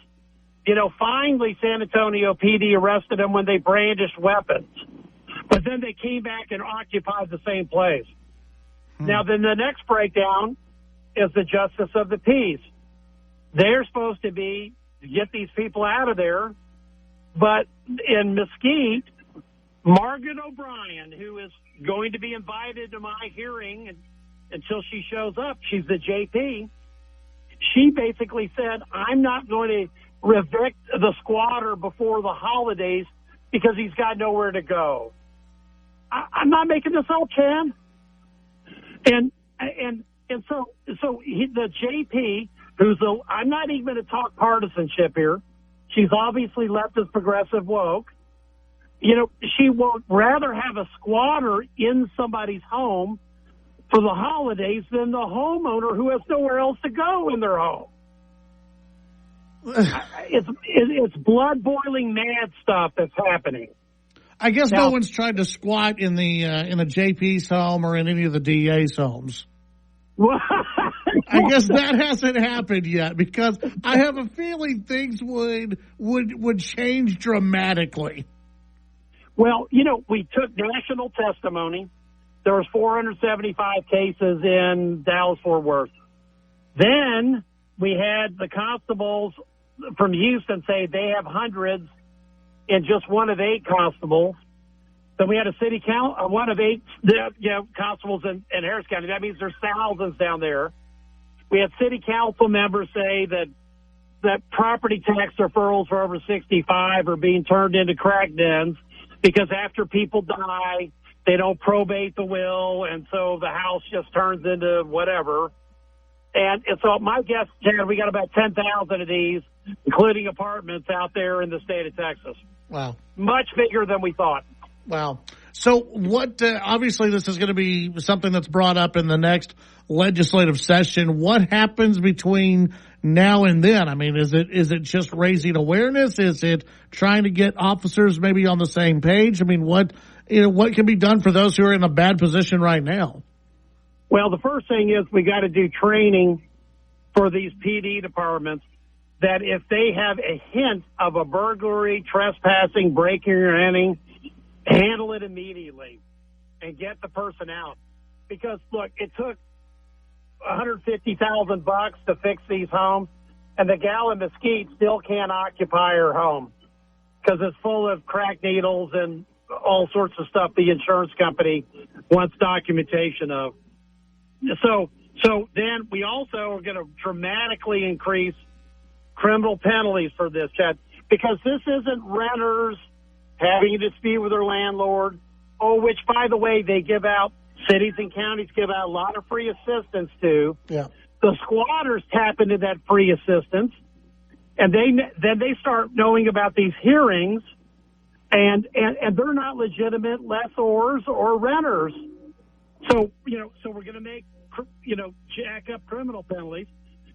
You know, finally San Antonio PD arrested them when they brandished weapons. But then they came back and occupied the same place. Now, then the next breakdown is the justice of the peace. They're supposed to get these people out of there. But in Mesquite, Margaret O'Brien, who is going to be invited to my hearing until she shows up, she's the JP, she basically said, I'm not going to evict the squatter before the holidays because he's got nowhere to go. I'm not making this up, Chan. And so the JP, I'm not even going to talk partisanship here. She's obviously leftist progressive woke. You know, she would rather have a squatter in somebody's home for the holidays than the homeowner who has nowhere else to go in their home. It's blood boiling mad stuff that's happening. I guess no one's tried to squat in a JP's home or in any of the DA's homes. I guess that hasn't happened yet, because I have a feeling things would change dramatically. Well, you know, we took national testimony. There was 475 cases in Dallas-Fort Worth. Then we had the constables from Houston say they have hundreds in just one of 8 constables. Then we had a city council, one of 8 constables in Harris County. That means there's thousands down there. We had city council members say that property tax deferrals for over 65 are being turned into crack dens, because after people die, they don't probate the will, and so the house just turns into whatever. And so my guess, Chad, we got about 10,000 of these, including apartments out there in the state of Texas. Wow. Much bigger than we thought. Wow. So what, obviously this is going to be something that's brought up in the next legislative session. What happens between now and then? I mean, is it just raising awareness? Is it trying to get officers maybe on the same page? I mean, what can be done for those who are in a bad position right now? Well, the first thing is we got to do training for these PD departments that if they have a hint of a burglary, trespassing, breaking or entering, handle it immediately and get the person out. Because, look, it took $150,000 to fix these homes, and the gal in Mesquite still can't occupy her home because it's full of crack needles and all sorts of stuff the insurance company wants documentation of. So then we also are going to dramatically increase criminal penalties for this, Chad, because this isn't renters having a dispute with their landlord, which, by the way, they give out, cities and counties give out a lot of free assistance to. Yeah. The squatters tap into that free assistance, and then they start knowing about these hearings, and they're not legitimate lessors or renters. So we're going to make, jack up criminal penalties.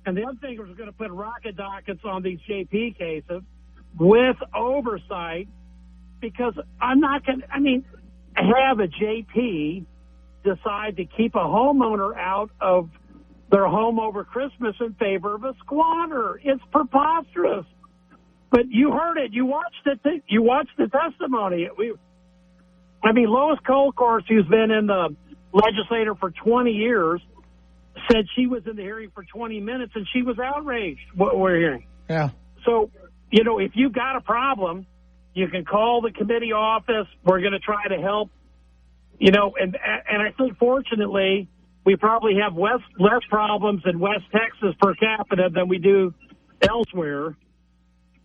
And the other thing is we're going to put rocket dockets on these JP cases with oversight, because I'm not going to, have a JP decide to keep a homeowner out of their home over Christmas in favor of a squatter. It's preposterous. But you heard it. You watched it. You watched the testimony. Lois Colcourse, who's been in the legislature for 20 years, said she was in the hearing for 20 minutes, and she was outraged what we're hearing. Yeah. So, if you've got a problem, you can call the committee office. We're going to try to help, and I think, fortunately, we probably have less problems in West Texas per capita than we do elsewhere.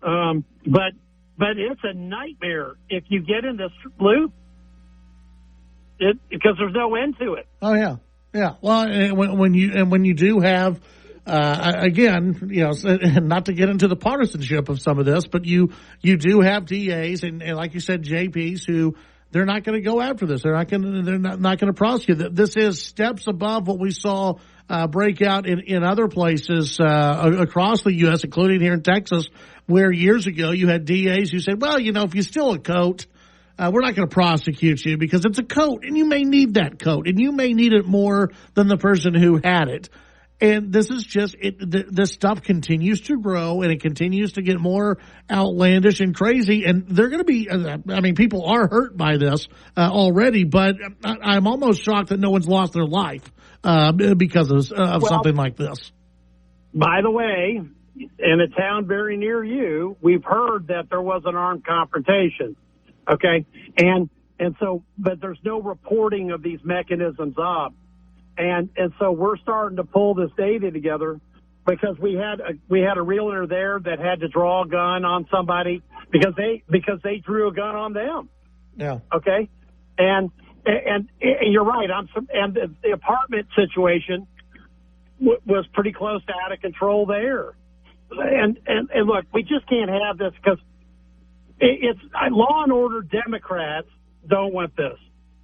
But it's a nightmare if you get in this loop, because there's no end to it. Oh, yeah. Yeah, well, when you do have, again, not to get into the partisanship of some of this, but you do have DAs and like you said, JPs who they're not going to go after this. They're not going to prosecute. This is steps above what we saw break out in other places across the U.S., including here in Texas, where years ago you had DAs who said, well, if you steal a coat, we're not going to prosecute you because it's a coat, and you may need that coat, and you may need it more than the person who had it. And this is just this stuff continues to grow, and it continues to get more outlandish and crazy. And they're going to be, people are hurt by this already, but I'm almost shocked that no one's lost their life because of something like this. By the way, in a town very near you, we've heard that there was an armed confrontation. Okay. And so, but there's no reporting of these mechanisms up. And so we're starting to pull this data together because we had a realtor there that had to draw a gun on somebody because they drew a gun on them. Yeah. Okay. And you're right. And the apartment situation was pretty close to out of control there. And look, we just can't have this because it's law and order Democrats don't want this.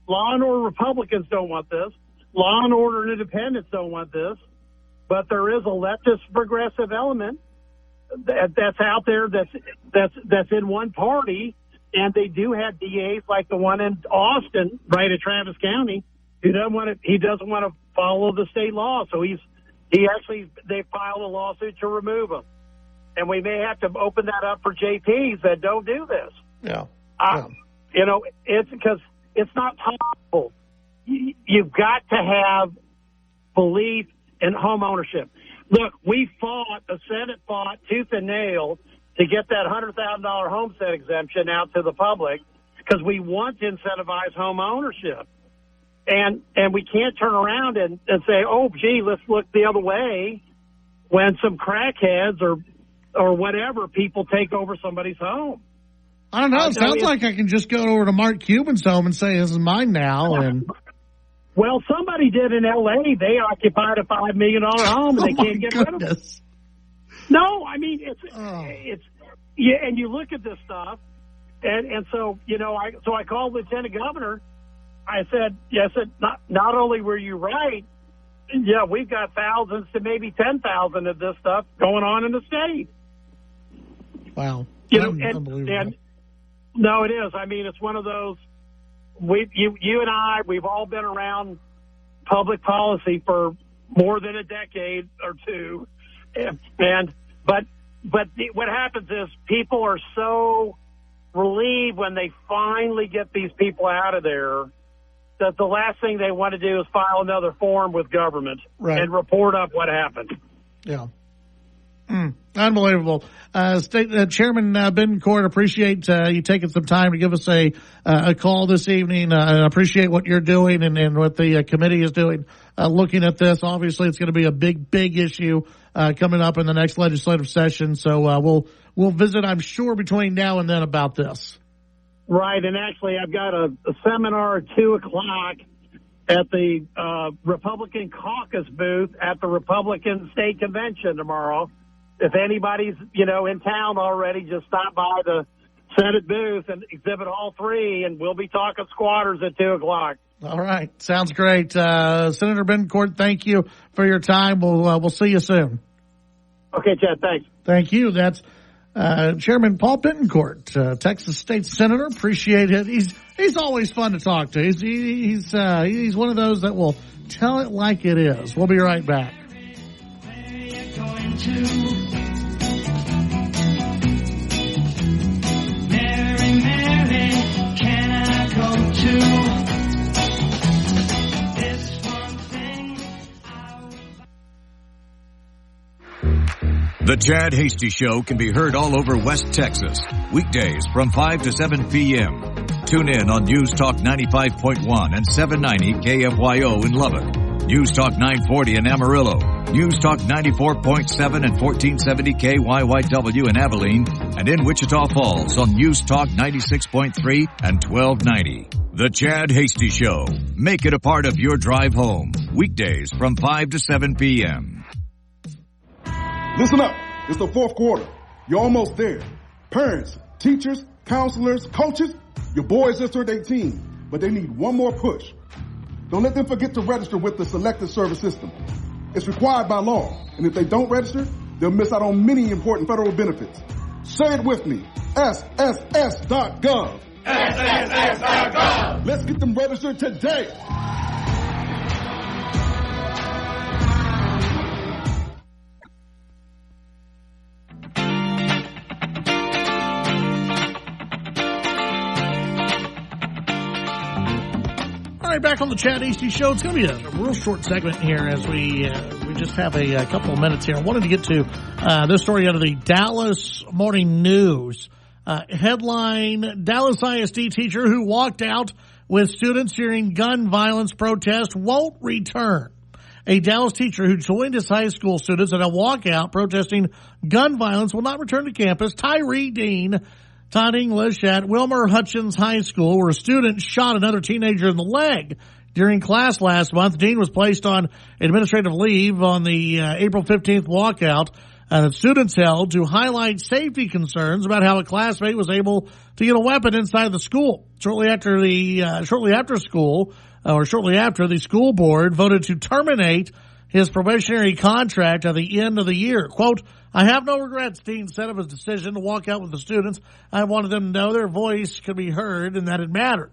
Law and order Republicans don't want this. Law and order independents don't want this. But there is a leftist progressive element that's out there that's in one party, and they do have DAs like the one in Austin, right at Travis County, who doesn't want to follow the state law. So they filed a lawsuit to remove him. And we may have to open that up for JPs that don't do this. Yeah. It's because it's not possible. You've got to have belief in home ownership. Look, the Senate fought tooth and nail to get that $100,000 homestead exemption out to the public because we want to incentivize home ownership. And we can't turn around and say, oh, gee, let's look the other way when some crackheads or whatever people take over somebody's home. I don't know. It sounds like I can just go over to Mark Cuban's home and say, this is mine now. And well, somebody did in L.A. They occupied a $5 million home, and they can't get rid of it. No, I mean, it's yeah, and you look at this stuff, and so, I called Lieutenant Governor. I said, not only were you right, yeah, we've got thousands to maybe 10,000 of this stuff going on in the state. Wow. Unbelievable. And no, it is. I mean, it's one of those, you and I, we've all been around public policy for more than a decade or two. But what happens is people are so relieved when they finally get these people out of there that the last thing they want to do is file another form with government and report up what happened. Yeah. Unbelievable. State Chairman Betancourt, appreciate you taking some time to give us a call this evening. I appreciate what you're doing and what the committee is doing looking at this. Obviously, it's going to be a big issue coming up in the next legislative session. So we'll visit, I'm sure, between now and then about this. Right, and actually I've got a seminar at 2:00 at the Republican caucus booth at the Republican State Convention tomorrow. If anybody's, in town already, just stop by the Senate booth and exhibit hall 3, and we'll be talking squatters at 2:00. All right. Sounds great. Senator Betancourt, thank you for your time. We'll see you soon. Okay, Chad, thanks. Thank you. That's Chairman Paul Betancourt, Texas State Senator. Appreciate it. He's always fun to talk to. He's one of those that will tell it like it is. We'll be right back. Mary, can I go to this one thing? The Chad Hasty Show can be heard all over West Texas, weekdays from 5 to 7 p.m. Tune in on News Talk 95.1 and 790 KFYO in Lubbock, News Talk 940 in Amarillo, News Talk 94.7 and 1470 KYYW in Abilene, and in Wichita Falls on News Talk 96.3 and 1290. The Chad Hasty Show. Make it a part of your drive home, weekdays from 5 to 7 p.m. Listen up. It's the fourth quarter. You're almost there. Parents, teachers, counselors, coaches, your boys just turned 18, but they need one more push. Don't let them forget to register with the Selective Service System. It's required by law, and if they don't register, they'll miss out on many important federal benefits. Say it with me. SSS.gov. SSS.gov. Let's get them registered today. All right, back on the Chad Hasty Show. It's going to be a real short segment here as we just have a couple of minutes here. I wanted to get to this story out of the Dallas Morning News. Headline, Dallas ISD teacher who walked out with students during gun violence protest won't return. A Dallas teacher who joined his high school students in a walkout protesting gun violence will not return to campus. Tyree Dean taught English at Wilmer Hutchins High School, where a student shot another teenager in the leg during class last month. Dean was placed on administrative leave on the April 15th walkout that students held to highlight safety concerns about how a classmate was able to get a weapon inside the school. Shortly after the school board voted to terminate his probationary contract at the end of the year. Quote, I have no regrets, Dean said, of his decision to walk out with the students. I wanted them to know their voice could be heard and that it mattered.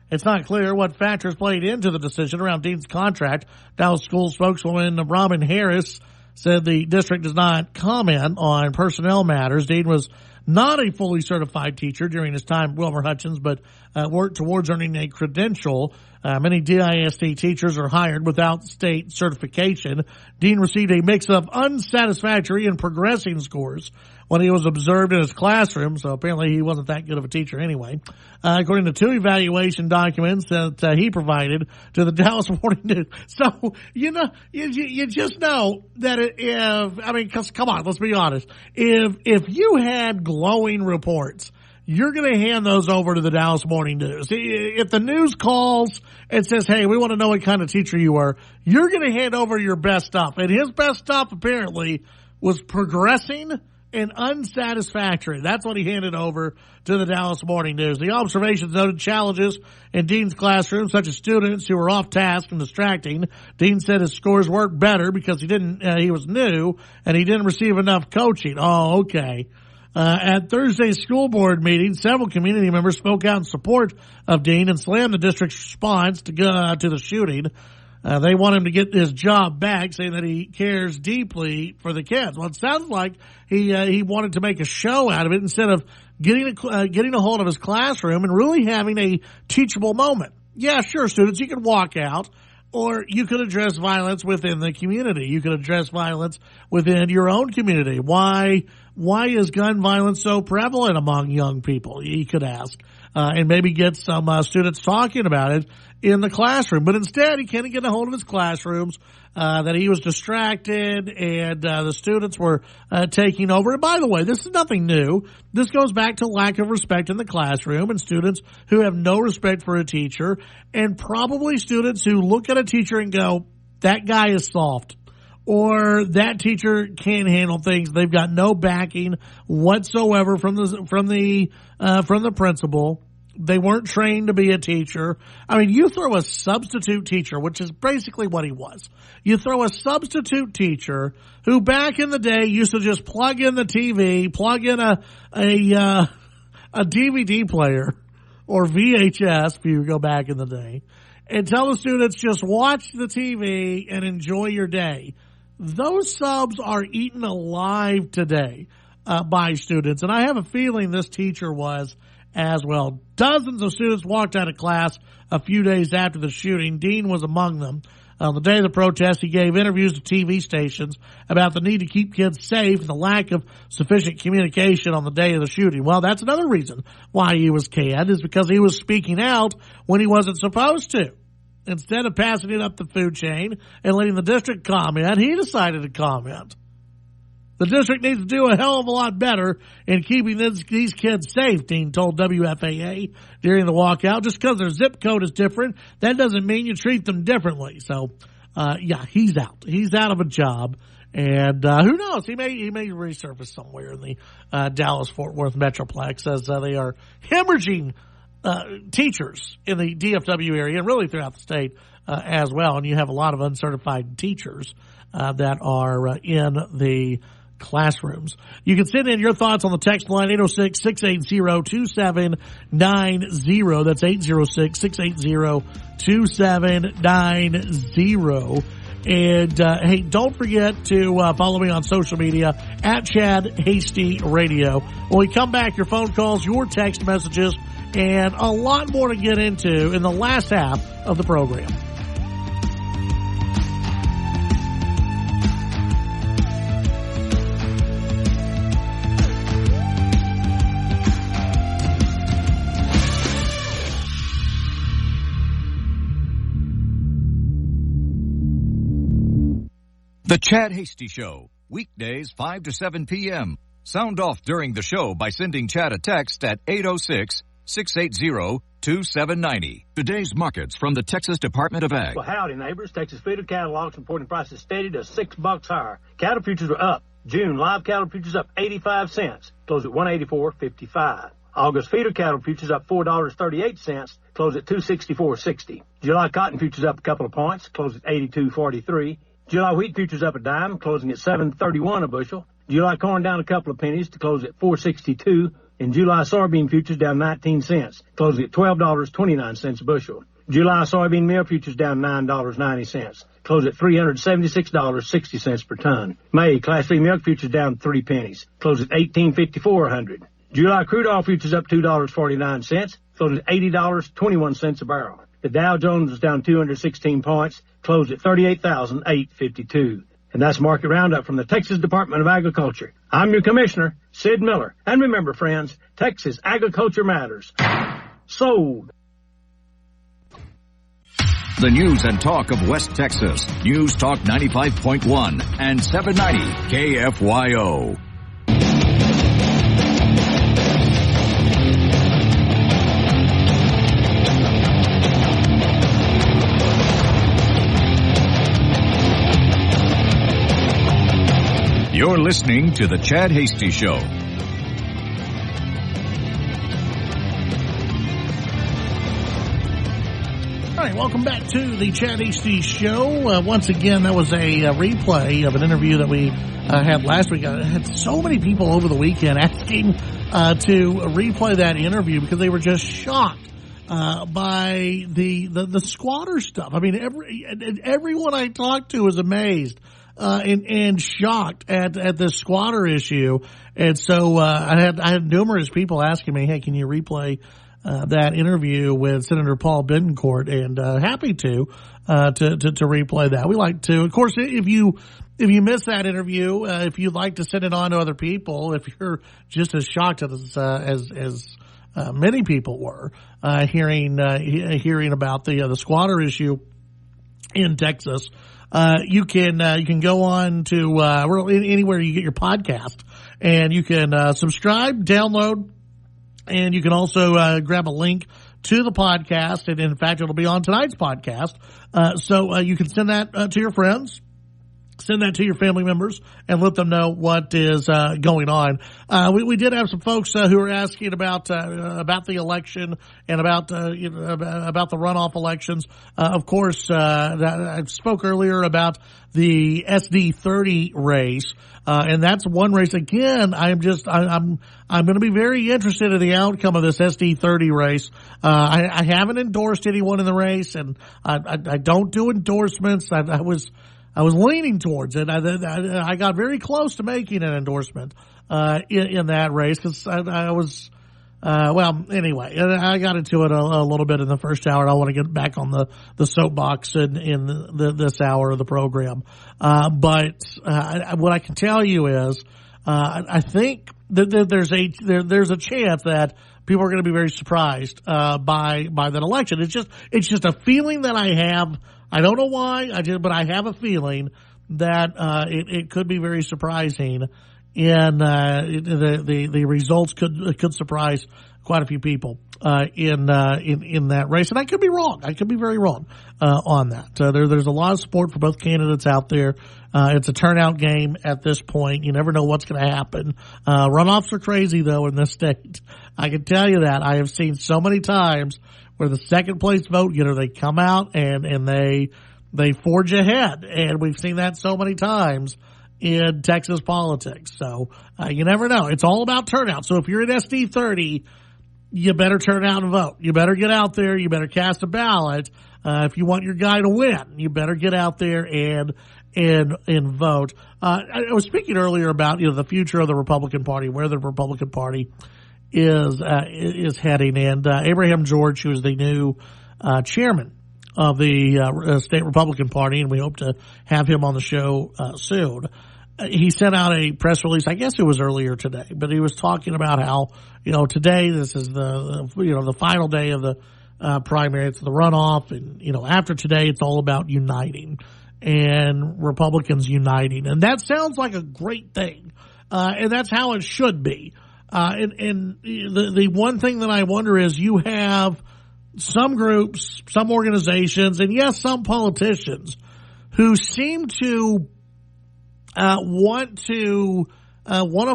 It's not clear what factors played into the decision around Dean's contract. Dallas school spokeswoman Robin Harris said the district does not comment on personnel matters. Dean was not a fully certified teacher during his time at Wilmer Hutchins, but worked towards earning a credential. Many DISD teachers are hired without state certification. Dean received a mix of unsatisfactory and progressing scores when he was observed in his classroom, so apparently he wasn't that good of a teacher anyway. According to two evaluation documents that he provided to the Dallas Morning News. So, you just know that cause come on, let's be honest. If you had glowing reports, you're going to hand those over to the Dallas Morning News. If the news calls and says, hey, we want to know what kind of teacher you are, you're going to hand over your best stuff. And his best stuff apparently was progressing and unsatisfactory. That's what he handed over to the Dallas Morning News. The observations noted challenges in Dean's classroom, such as students who were off task and distracting. Dean said his scores weren't better because he was new and he didn't receive enough coaching. Oh, okay. At Thursday's school board meeting, several community members spoke out in support of Dean and slammed the district's response to the shooting. They want him to get his job back, saying that he cares deeply for the kids. Well, it sounds like he wanted to make a show out of it instead of getting a hold of his classroom and really having a teachable moment. Yeah, sure, students, you can walk out, or you could address violence within the community. You could address violence within your own community. Why is gun violence so prevalent among young people? You could ask, and maybe get some students talking about it in the classroom. But instead, he can't get a hold of his classrooms, that he was distracted and the students were taking over. And by the way, this is nothing new. This goes back to lack of respect in the classroom and students who have no respect for a teacher, and probably students who look at a teacher and go, that guy is soft. Or that teacher can't handle things. They've got no backing whatsoever from the principal. They weren't trained to be a teacher. I mean, you throw a substitute teacher, which is basically what he was. You throw a substitute teacher who back in the day used to just plug in the TV, plug in a DVD player or VHS if you go back in the day, and tell the students just watch the TV and enjoy your day. Those subs are eaten alive today by students, and I have a feeling this teacher was as well. Dozens of students walked out of class a few days after the shooting. Dean was among them. On the day of the protest, he gave interviews to TV stations about the need to keep kids safe and the lack of sufficient communication on the day of the shooting. Well, that's another reason why he was canned, is because he was speaking out when he wasn't supposed to. Instead of passing it up the food chain and letting the district comment, he decided to comment. The district needs to do a hell of a lot better in keeping these kids safe, Dean told WFAA during the walkout. Just because their zip code is different, that doesn't mean you treat them differently. So, yeah, he's out. He's out of a job. And who knows? He may resurface somewhere in the Dallas-Fort Worth Metroplex, as they are hemorrhaging teachers in the DFW area and really throughout the state as well. And you have a lot of uncertified teachers that are in the classrooms. You can send in your thoughts on the text line 806-680-2790. That's 806-680-2790. And hey, don't forget to follow me on social media at Chad Hasty Radio. When we come back, your phone calls, your text messages, and a lot more to get into in the last half of the program. The Chad Hasty Show, weekdays 5 to 7 p.m. Sound off during the show by sending Chad a text at 806-680-2790. Today's markets from the Texas Department of Ag. Well, howdy, neighbors. Texas feeder cattle auction reporting prices steady to $6 higher. Cattle futures are up. June live cattle futures up 85 cents. Close at $184.55. August feeder cattle futures up $4.38. Close at $264.60. July cotton futures up a couple of points. Close at $82.43. July wheat futures up a dime, closing at $7.31 a bushel. July corn down a couple of pennies to close at $4.62. And July soybean futures down 19 cents, closing at $12.29 a bushel. July soybean meal futures down $9.90, close at $376.60 per ton. May Class C milk futures down 3 pennies, close at $18.54 a hundred. July crude oil futures up $2.49, close at $80.21 a barrel. The Dow Jones was down 216 points, closed at 38,852. And that's Market Roundup from the Texas Department of Agriculture. I'm your commissioner, Sid Miller. And remember, friends, Texas agriculture matters. Sold. The news and talk of West Texas. News Talk 95.1 and 790 KFYO. You're listening to The Chad Hasty Show. All right, welcome back to the Chad Hasty Show. Once again, that was a replay of an interview that we had last week. I had so many people over the weekend asking to replay that interview because they were just shocked by the squatter stuff. I mean, everyone I talked to was amazed and shocked at this squatter issue. And so I had numerous people asking me, "Hey, can you replay that interview with Senator Paul Bettencourt?" And happy to replay that. We like to, of course, if you miss that interview, if you'd like to send it on to other people, if you're just as shocked as many people were hearing about the squatter issue in Texas, you can go on to anywhere you get your podcast, and you can subscribe, download. And you can also grab a link to the podcast, and in fact, it'll be on tonight's podcast. So you can send that to your friends, send that to your family members, and let them know what is going on. We did have some folks who were asking about the election and about the runoff elections. Of course, I spoke earlier about the SD30 race. And that's one race. Again, I'm going to be very interested in the outcome of this SD30 race. I haven't endorsed anyone in the race, and I don't do endorsements. I was leaning towards it. I got very close to making an endorsement, in that race because I was, well, anyway, I got into it a little bit in the first hour. And I want to get back on the soapbox in this hour of the program. But what I can tell you is, I think that there's a chance that people are going to be very surprised, by that election. It's just a feeling that I have. I don't know why but I have a feeling that, it could be very surprising. And the results could surprise quite a few people in that race, and I could be wrong. I could be very wrong on that. There's a lot of support for both candidates out there. It's a turnout game at this point. You never know what's going to happen. Runoffs are crazy though in this state. I can tell you that. I have seen so many times where the second place vote getter, they come out and they forge ahead, and we've seen that so many times in Texas politics. So you never know. It's all about turnout. So if you're in SD30, you better turn out and vote. You better get out there. You better cast a ballot. If you want your guy to win, you better get out there and vote. I was speaking earlier about, the future of the Republican Party, where the Republican Party is heading. And Abraham George, who is the new chairman of the state Republican Party, and we hope to have him on the show soon. He sent out a press release, I guess it was earlier today, but he was talking about how, today this is the final day of the primary. It's the runoff, and, after today it's all about uniting and Republicans uniting. And that sounds like a great thing. And that's how it should be. And the one thing that I wonder is you have some groups, some organizations, and yes, some politicians who seem to want to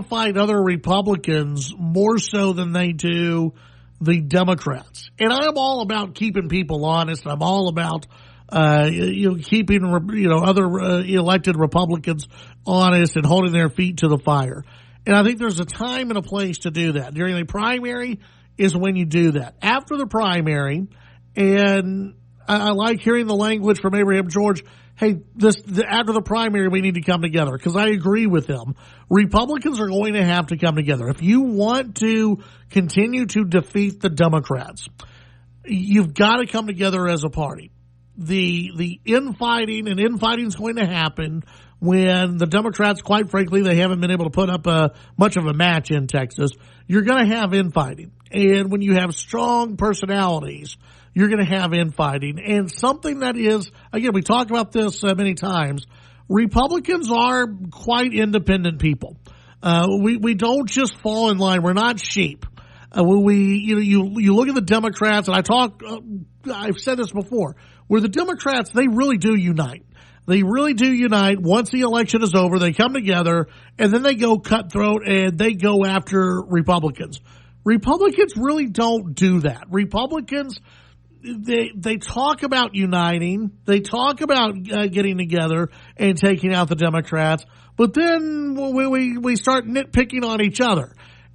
fight other Republicans more so than they do the Democrats. And I'm all about keeping people honest. I'm all about keeping other elected Republicans honest and holding their feet to the fire. And I think there's a time and a place to do that. During the primary is when you do that. After the primary, and I like hearing the language from Abraham George, hey, after the primary, we need to come together, because I agree with him. Republicans are going to have to come together. If you want to continue to defeat the Democrats, you've got to come together as a party. The infighting is going to happen when the Democrats, quite frankly, they haven't been able to put up much of a match in Texas. You're going to have infighting. And when you have strong personalities, you're going to have infighting. And something that is, again, we talked about this many times, Republicans are quite independent people. We don't just fall in line. We're not sheep. You look at the Democrats, and I've said this before, where the Democrats, they really do unite. They really do unite. Once the election is over, they come together, and then they go cutthroat, and they go after Republicans. Republicans really don't do that. Republicans, they talk about uniting. They talk about getting together and taking out the Democrats, but then we start nitpicking on each other.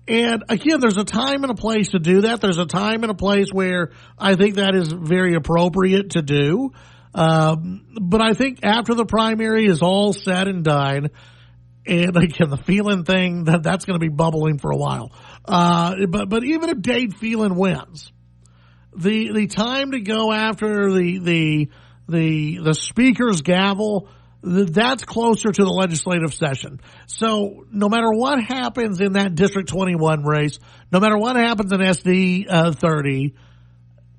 And again, there's a time and a place to do that. There's a time and a place where I think that is very appropriate to do. But I think after the primary is all said and done, and again, the Phelan thing, that's going to be bubbling for a while. But even if Dade Phelan wins, the time to go after the speaker's gavel, that's closer to the legislative session. So no matter what happens in that District 21 race, no matter what happens in SD 30,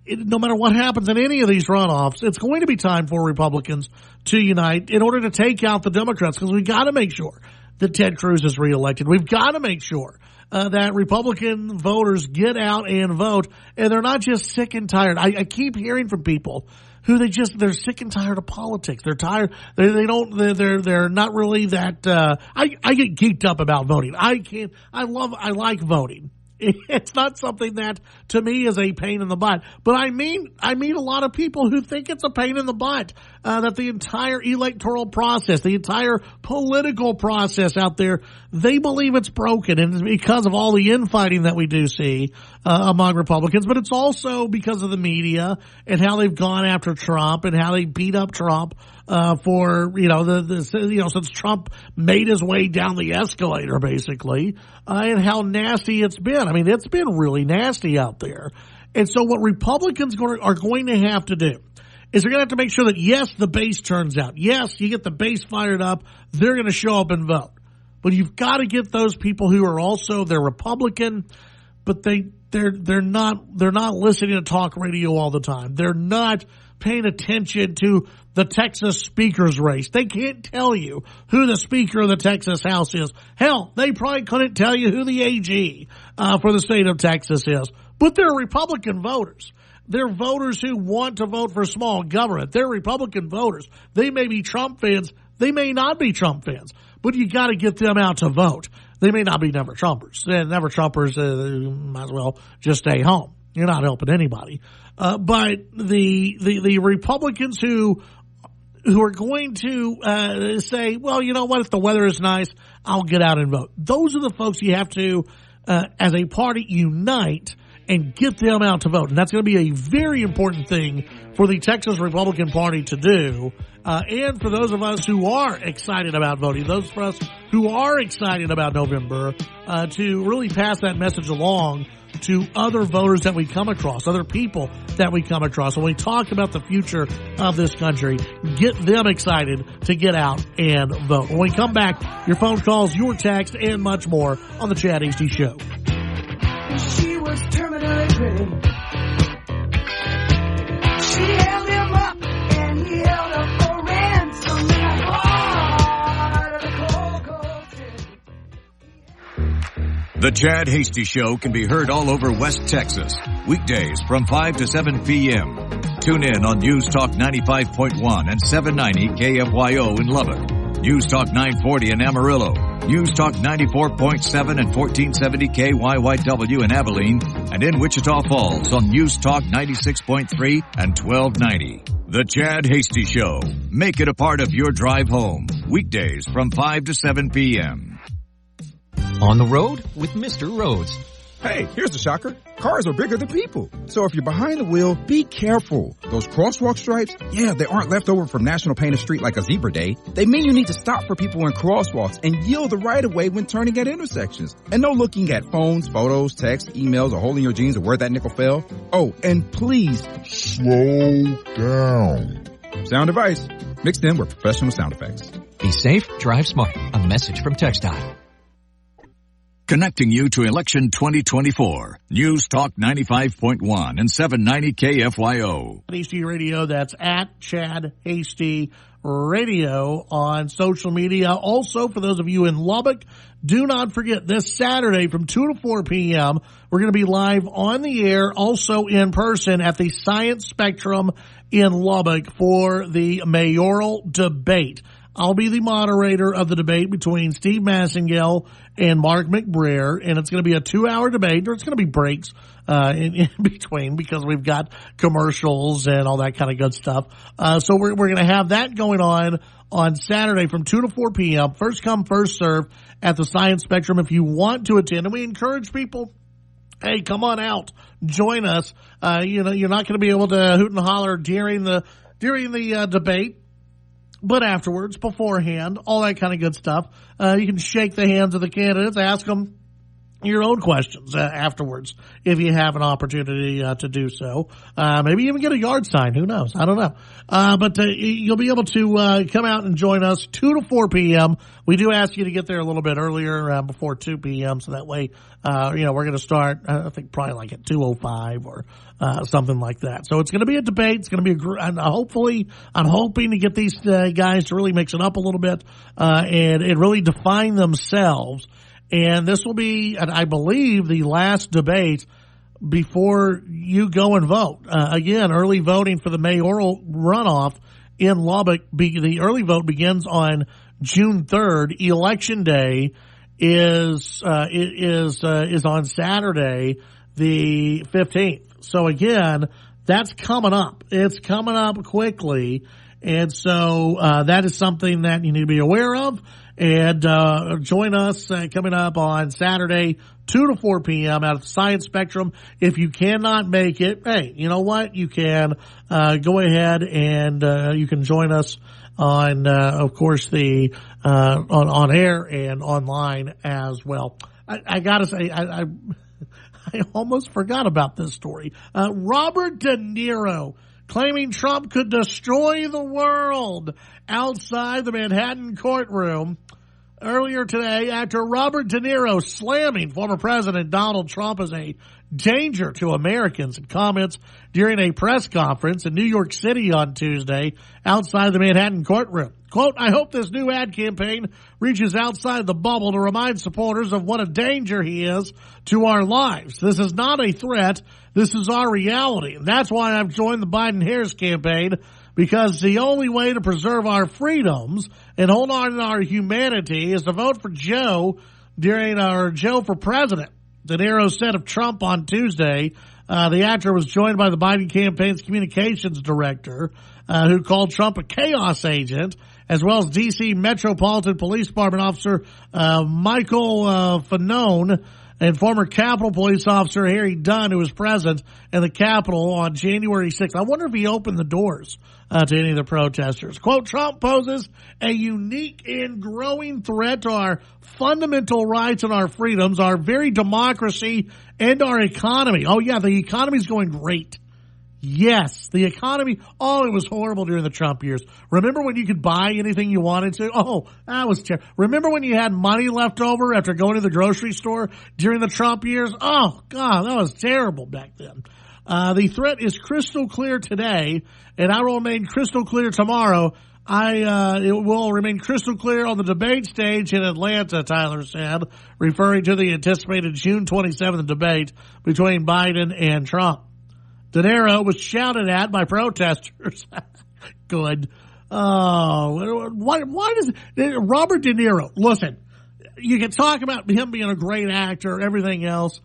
no matter what happens in any of these runoffs, it's going to be time for Republicans to unite in order to take out the Democrats, because we've got to make sure that Ted Cruz is reelected. We've got to make sure that Republican voters get out and vote, and they're not just sick and tired. I keep hearing from people who they're sick and tired of politics. They're tired. They're not really that, I get geeked up about voting. I like voting. It's not something that to me is a pain in the butt, but I mean a lot of people who think it's a pain in the butt, that the entire electoral process, the entire political process out there, they believe it's broken, and it's because of all the infighting that we do see among Republicans, but it's also because of the media and how they've gone after Trump and how they beat up Trump for since Trump made his way down the escalator, basically, and how nasty it's been. I mean, it's been really nasty out there. And so what Republicans are going to have to do is they're going to have to make sure that, yes, the base turns out. Yes, you get the base fired up. They're going to show up and vote. But you've got to get those people who are also, they're Republican, but they're not listening to talk radio all the time. They're not paying attention to the Texas speaker's race. They can't tell you who the speaker of the Texas House is. Hell, they probably couldn't tell you who the AG for the state of Texas is. But they're Republican voters. They're voters who want to vote for small government. They're Republican voters. They may be Trump fans. They may not be Trump fans. But you got to get them out to vote. They may not be Never Trumpers. Never Trumpers might as well just stay home. You're not helping anybody. But the Republicans who are going to say, well, you know what, if the weather is nice, I'll get out and vote. Those are the folks you have to, as a party, unite and get them out to vote. And that's going to be a very important thing for the Texas Republican Party to do. And for those of us who are excited about voting, those of us who are excited about November, to really pass that message along to other voters that we come across, other people that we come across. When we talk about the future of this country, get them excited to get out and vote. When we come back, your phone calls, your text, and much more on the Chad Hasty Show. She was terminally ready. She held him up and he held up for ransom in the heart of the cold city. The Chad Hasty Show can be heard all over West Texas, weekdays from 5 to 7 p.m. Tune in on News Talk 95.1 and 790 KFYO in Lubbock, News Talk 940 in Amarillo, News Talk 94.7 and 1470 KYYW in Abilene, and in Wichita Falls on News Talk 96.3 and 1290. The Chad Hasty Show. Make it a part of your drive home, weekdays from 5 to 7 p.m. On the road with Mr. Rhodes. Hey, here's the shocker. Cars are bigger than people. So if you're behind the wheel, be careful. Those crosswalk stripes, yeah, they aren't left over from National Painted Street like a zebra day. They mean you need to stop for people in crosswalks and yield the right of way when turning at intersections. And no looking at phones, photos, texts, emails, or holding your jeans or where that nickel fell. Oh, and please slow down. Sound advice mixed in with professional sound effects. Be safe, drive smart. A message from TxDOT. Connecting you to election 2024. News Talk 95.1 and 790 KFYO. HD Radio, that's at Chad Hasty Radio on social media. Also, for those of you in Lubbock, do not forget this Saturday from 2 to 4 p.m., we're going to be live on the air, also in person at the Science Spectrum in Lubbock for the mayoral debate. I'll be the moderator of the debate between Steve Massengale and Mark McBrayer, and it's going to be a 2-hour debate. There's going to be breaks in between because we've got commercials and all that kind of good stuff. So we're going to have that going on Saturday from 2 to 4 p.m. First come, first serve at the Science Spectrum if you want to attend. And we encourage people, hey, come on out, join us. You're not going to be able to hoot and holler during the debate. But afterwards, beforehand, all that kind of good stuff. You can shake the hands of the candidates, ask them your own questions afterwards if you have an opportunity to do so. Maybe even get a yard sign. Who knows? I don't know. But you'll be able to come out and join us 2 to 4 p.m. We do ask you to get there a little bit earlier, before 2 p.m. So that way, we're going to start, I think probably like at 2:05 or something like that. So it's going to be a debate. It's going to be and hopefully, I'm hoping to get these guys to really mix it up a little bit and really define themselves. And this will be, I believe, the last debate before you go and vote. Again, early voting for the mayoral runoff in Lubbock. The early vote begins on June 3rd. Election day is on Saturday, the 15th. So again, that's coming up. It's coming up quickly. And so that is something that you need to be aware of. And join us coming up on Saturday, 2 to 4 p.m. out of the Science Spectrum. If you cannot make it, hey, you know what? You can go ahead and you can join us on, of course, the on air and online as well. I gotta say, I almost forgot about this story. Robert De Niro claiming Trump could destroy the world outside the Manhattan courtroom earlier today after Robert De Niro slamming former President Donald Trump as a danger to Americans in comments during a press conference in New York City on Tuesday outside the Manhattan courtroom. Quote, I hope this new ad campaign reaches outside the bubble to remind supporters of what a danger he is to our lives. This is not a threat. This is our reality. And that's why I've joined the Biden-Harris campaign, because the only way to preserve our freedoms and hold on to our humanity is to vote for Joe Joe for president. De Niro said of Trump on Tuesday. The actor was joined by the Biden campaign's communications director, who called Trump a chaos agent, as well as D.C. Metropolitan Police Department officer Michael Fanone and former Capitol Police officer Harry Dunn, who was present in the Capitol on January 6th. I wonder if he opened the doors to any of the protesters. Quote, Trump poses a unique and growing threat to our fundamental rights and our freedoms, our very democracy, and our economy. Oh, yeah, the economy's going great. Yes, the economy. Oh, it was horrible during the Trump years. Remember when you could buy anything you wanted to? Oh, that was terrible. Remember when you had money left over after going to the grocery store during the Trump years? Oh, God, that was terrible back then. The threat is crystal clear today, and I will remain crystal clear tomorrow. It will remain crystal clear on the debate stage in Atlanta, Tyler said, referring to the anticipated June 27th debate between Biden and Trump. De Niro was shouted at by protesters. Good. Oh, why does Robert De Niro, listen, you can talk about him being a great actor, everything else.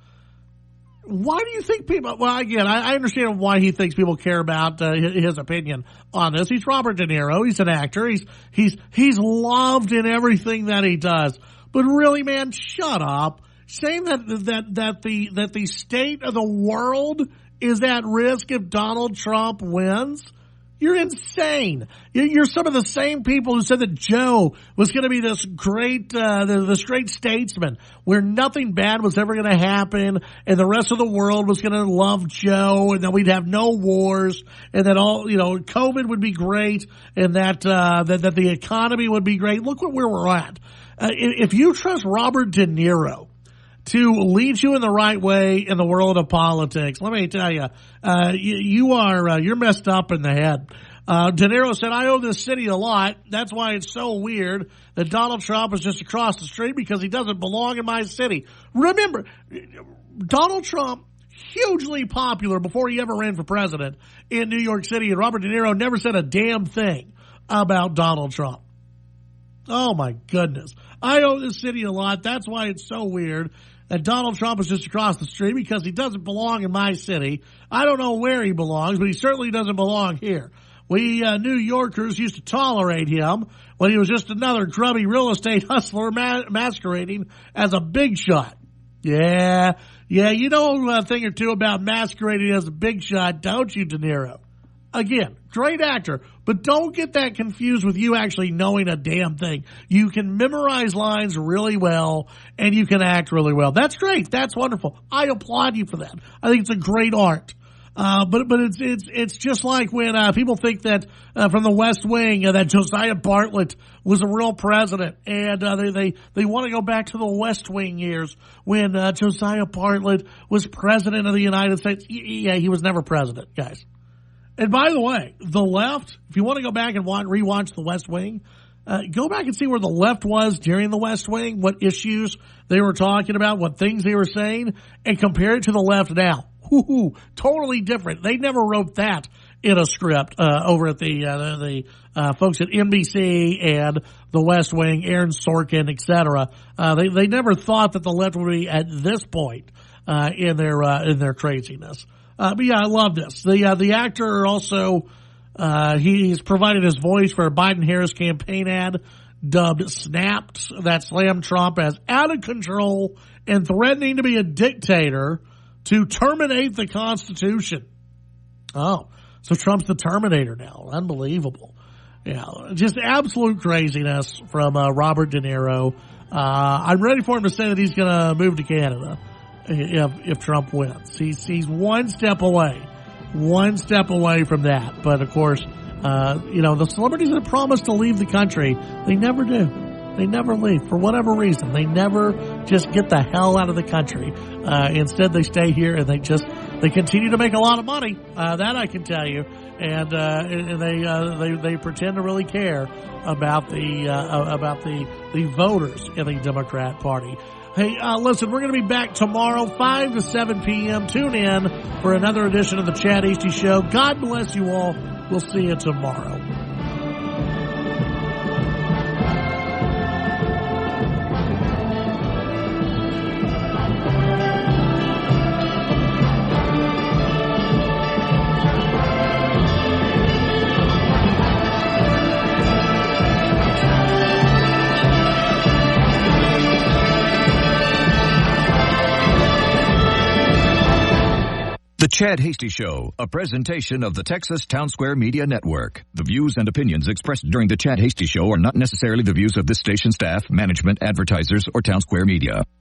Why do you think people, well, again, I understand why he thinks people care about his opinion on this. He's Robert De Niro. He's an actor. He's loved in everything that he does. But really, man, shut up. Saying that the state of the world is at risk if Donald Trump wins? You're insane. You're some of the same people who said that Joe was going to be this great statesman where nothing bad was ever going to happen and the rest of the world was going to love Joe and that we'd have no wars and that all, COVID would be great and that the economy would be great. Look where we're at. If you trust Robert De Niro to lead you in the right way in the world of politics. Let me tell you, you're messed up in the head. De Niro said, I owe this city a lot. That's why it's so weird that Donald Trump is just across the street because he doesn't belong in my city. Remember, Donald Trump, hugely popular before he ever ran for president in New York City, and Robert De Niro never said a damn thing about Donald Trump. Oh my goodness. I owe this city a lot. That's why it's so weird that Donald Trump is just across the street because he doesn't belong in my city. I don't know where he belongs, but he certainly doesn't belong here. We New Yorkers used to tolerate him when he was just another grubby real estate hustler masquerading as a big shot. Yeah, you know a thing or two about masquerading as a big shot, don't you, De Niro? Again, great actor, but don't get that confused with you actually knowing a damn thing. You can memorize lines really well, and you can act really well. That's great. That's wonderful. I applaud you for that. I think it's a great art. But it's just like when people think that from the West Wing that Josiah Bartlett was a real president, and they want to go back to the West Wing years when Josiah Bartlett was president of the United States. Yeah, he was never president, guys. And by the way, the left, if you want to go back and rewatch the West Wing, go back and see where the left was during the West Wing, what issues they were talking about, what things they were saying, and compare it to the left now. Totally different. They never wrote that in a script over at the folks at NBC and the West Wing, Aaron Sorkin, etc. They never thought that the left would be at this point in their craziness. But yeah, I love this. The actor also he's provided his voice for a Biden-Harris campaign ad dubbed "Snapped" that slammed Trump as out of control and threatening to be a dictator to terminate the Constitution. Oh, so Trump's the Terminator now. Unbelievable. Yeah, just absolute craziness from Robert De Niro. I'm ready for him to say that he's going to move to Canada if Trump wins. He's one step away from that. But of course, the celebrities that promise to leave the country, they never do. They never leave for whatever reason. They never just get the hell out of the country. Instead, they stay here and they continue to make a lot of money. That I can tell you. And they pretend to really care about the voters in the Democrat Party. Hey, listen, we're going to be back tomorrow, 5 to 7 p.m. Tune in for another edition of the Chad Hasty Show. God bless you all. We'll see you tomorrow. The Chad Hasty Show, a presentation of the Texas Town Square Media Network. The views and opinions expressed during the Chad Hasty Show are not necessarily the views of this station staff, management, advertisers, or Town Square Media.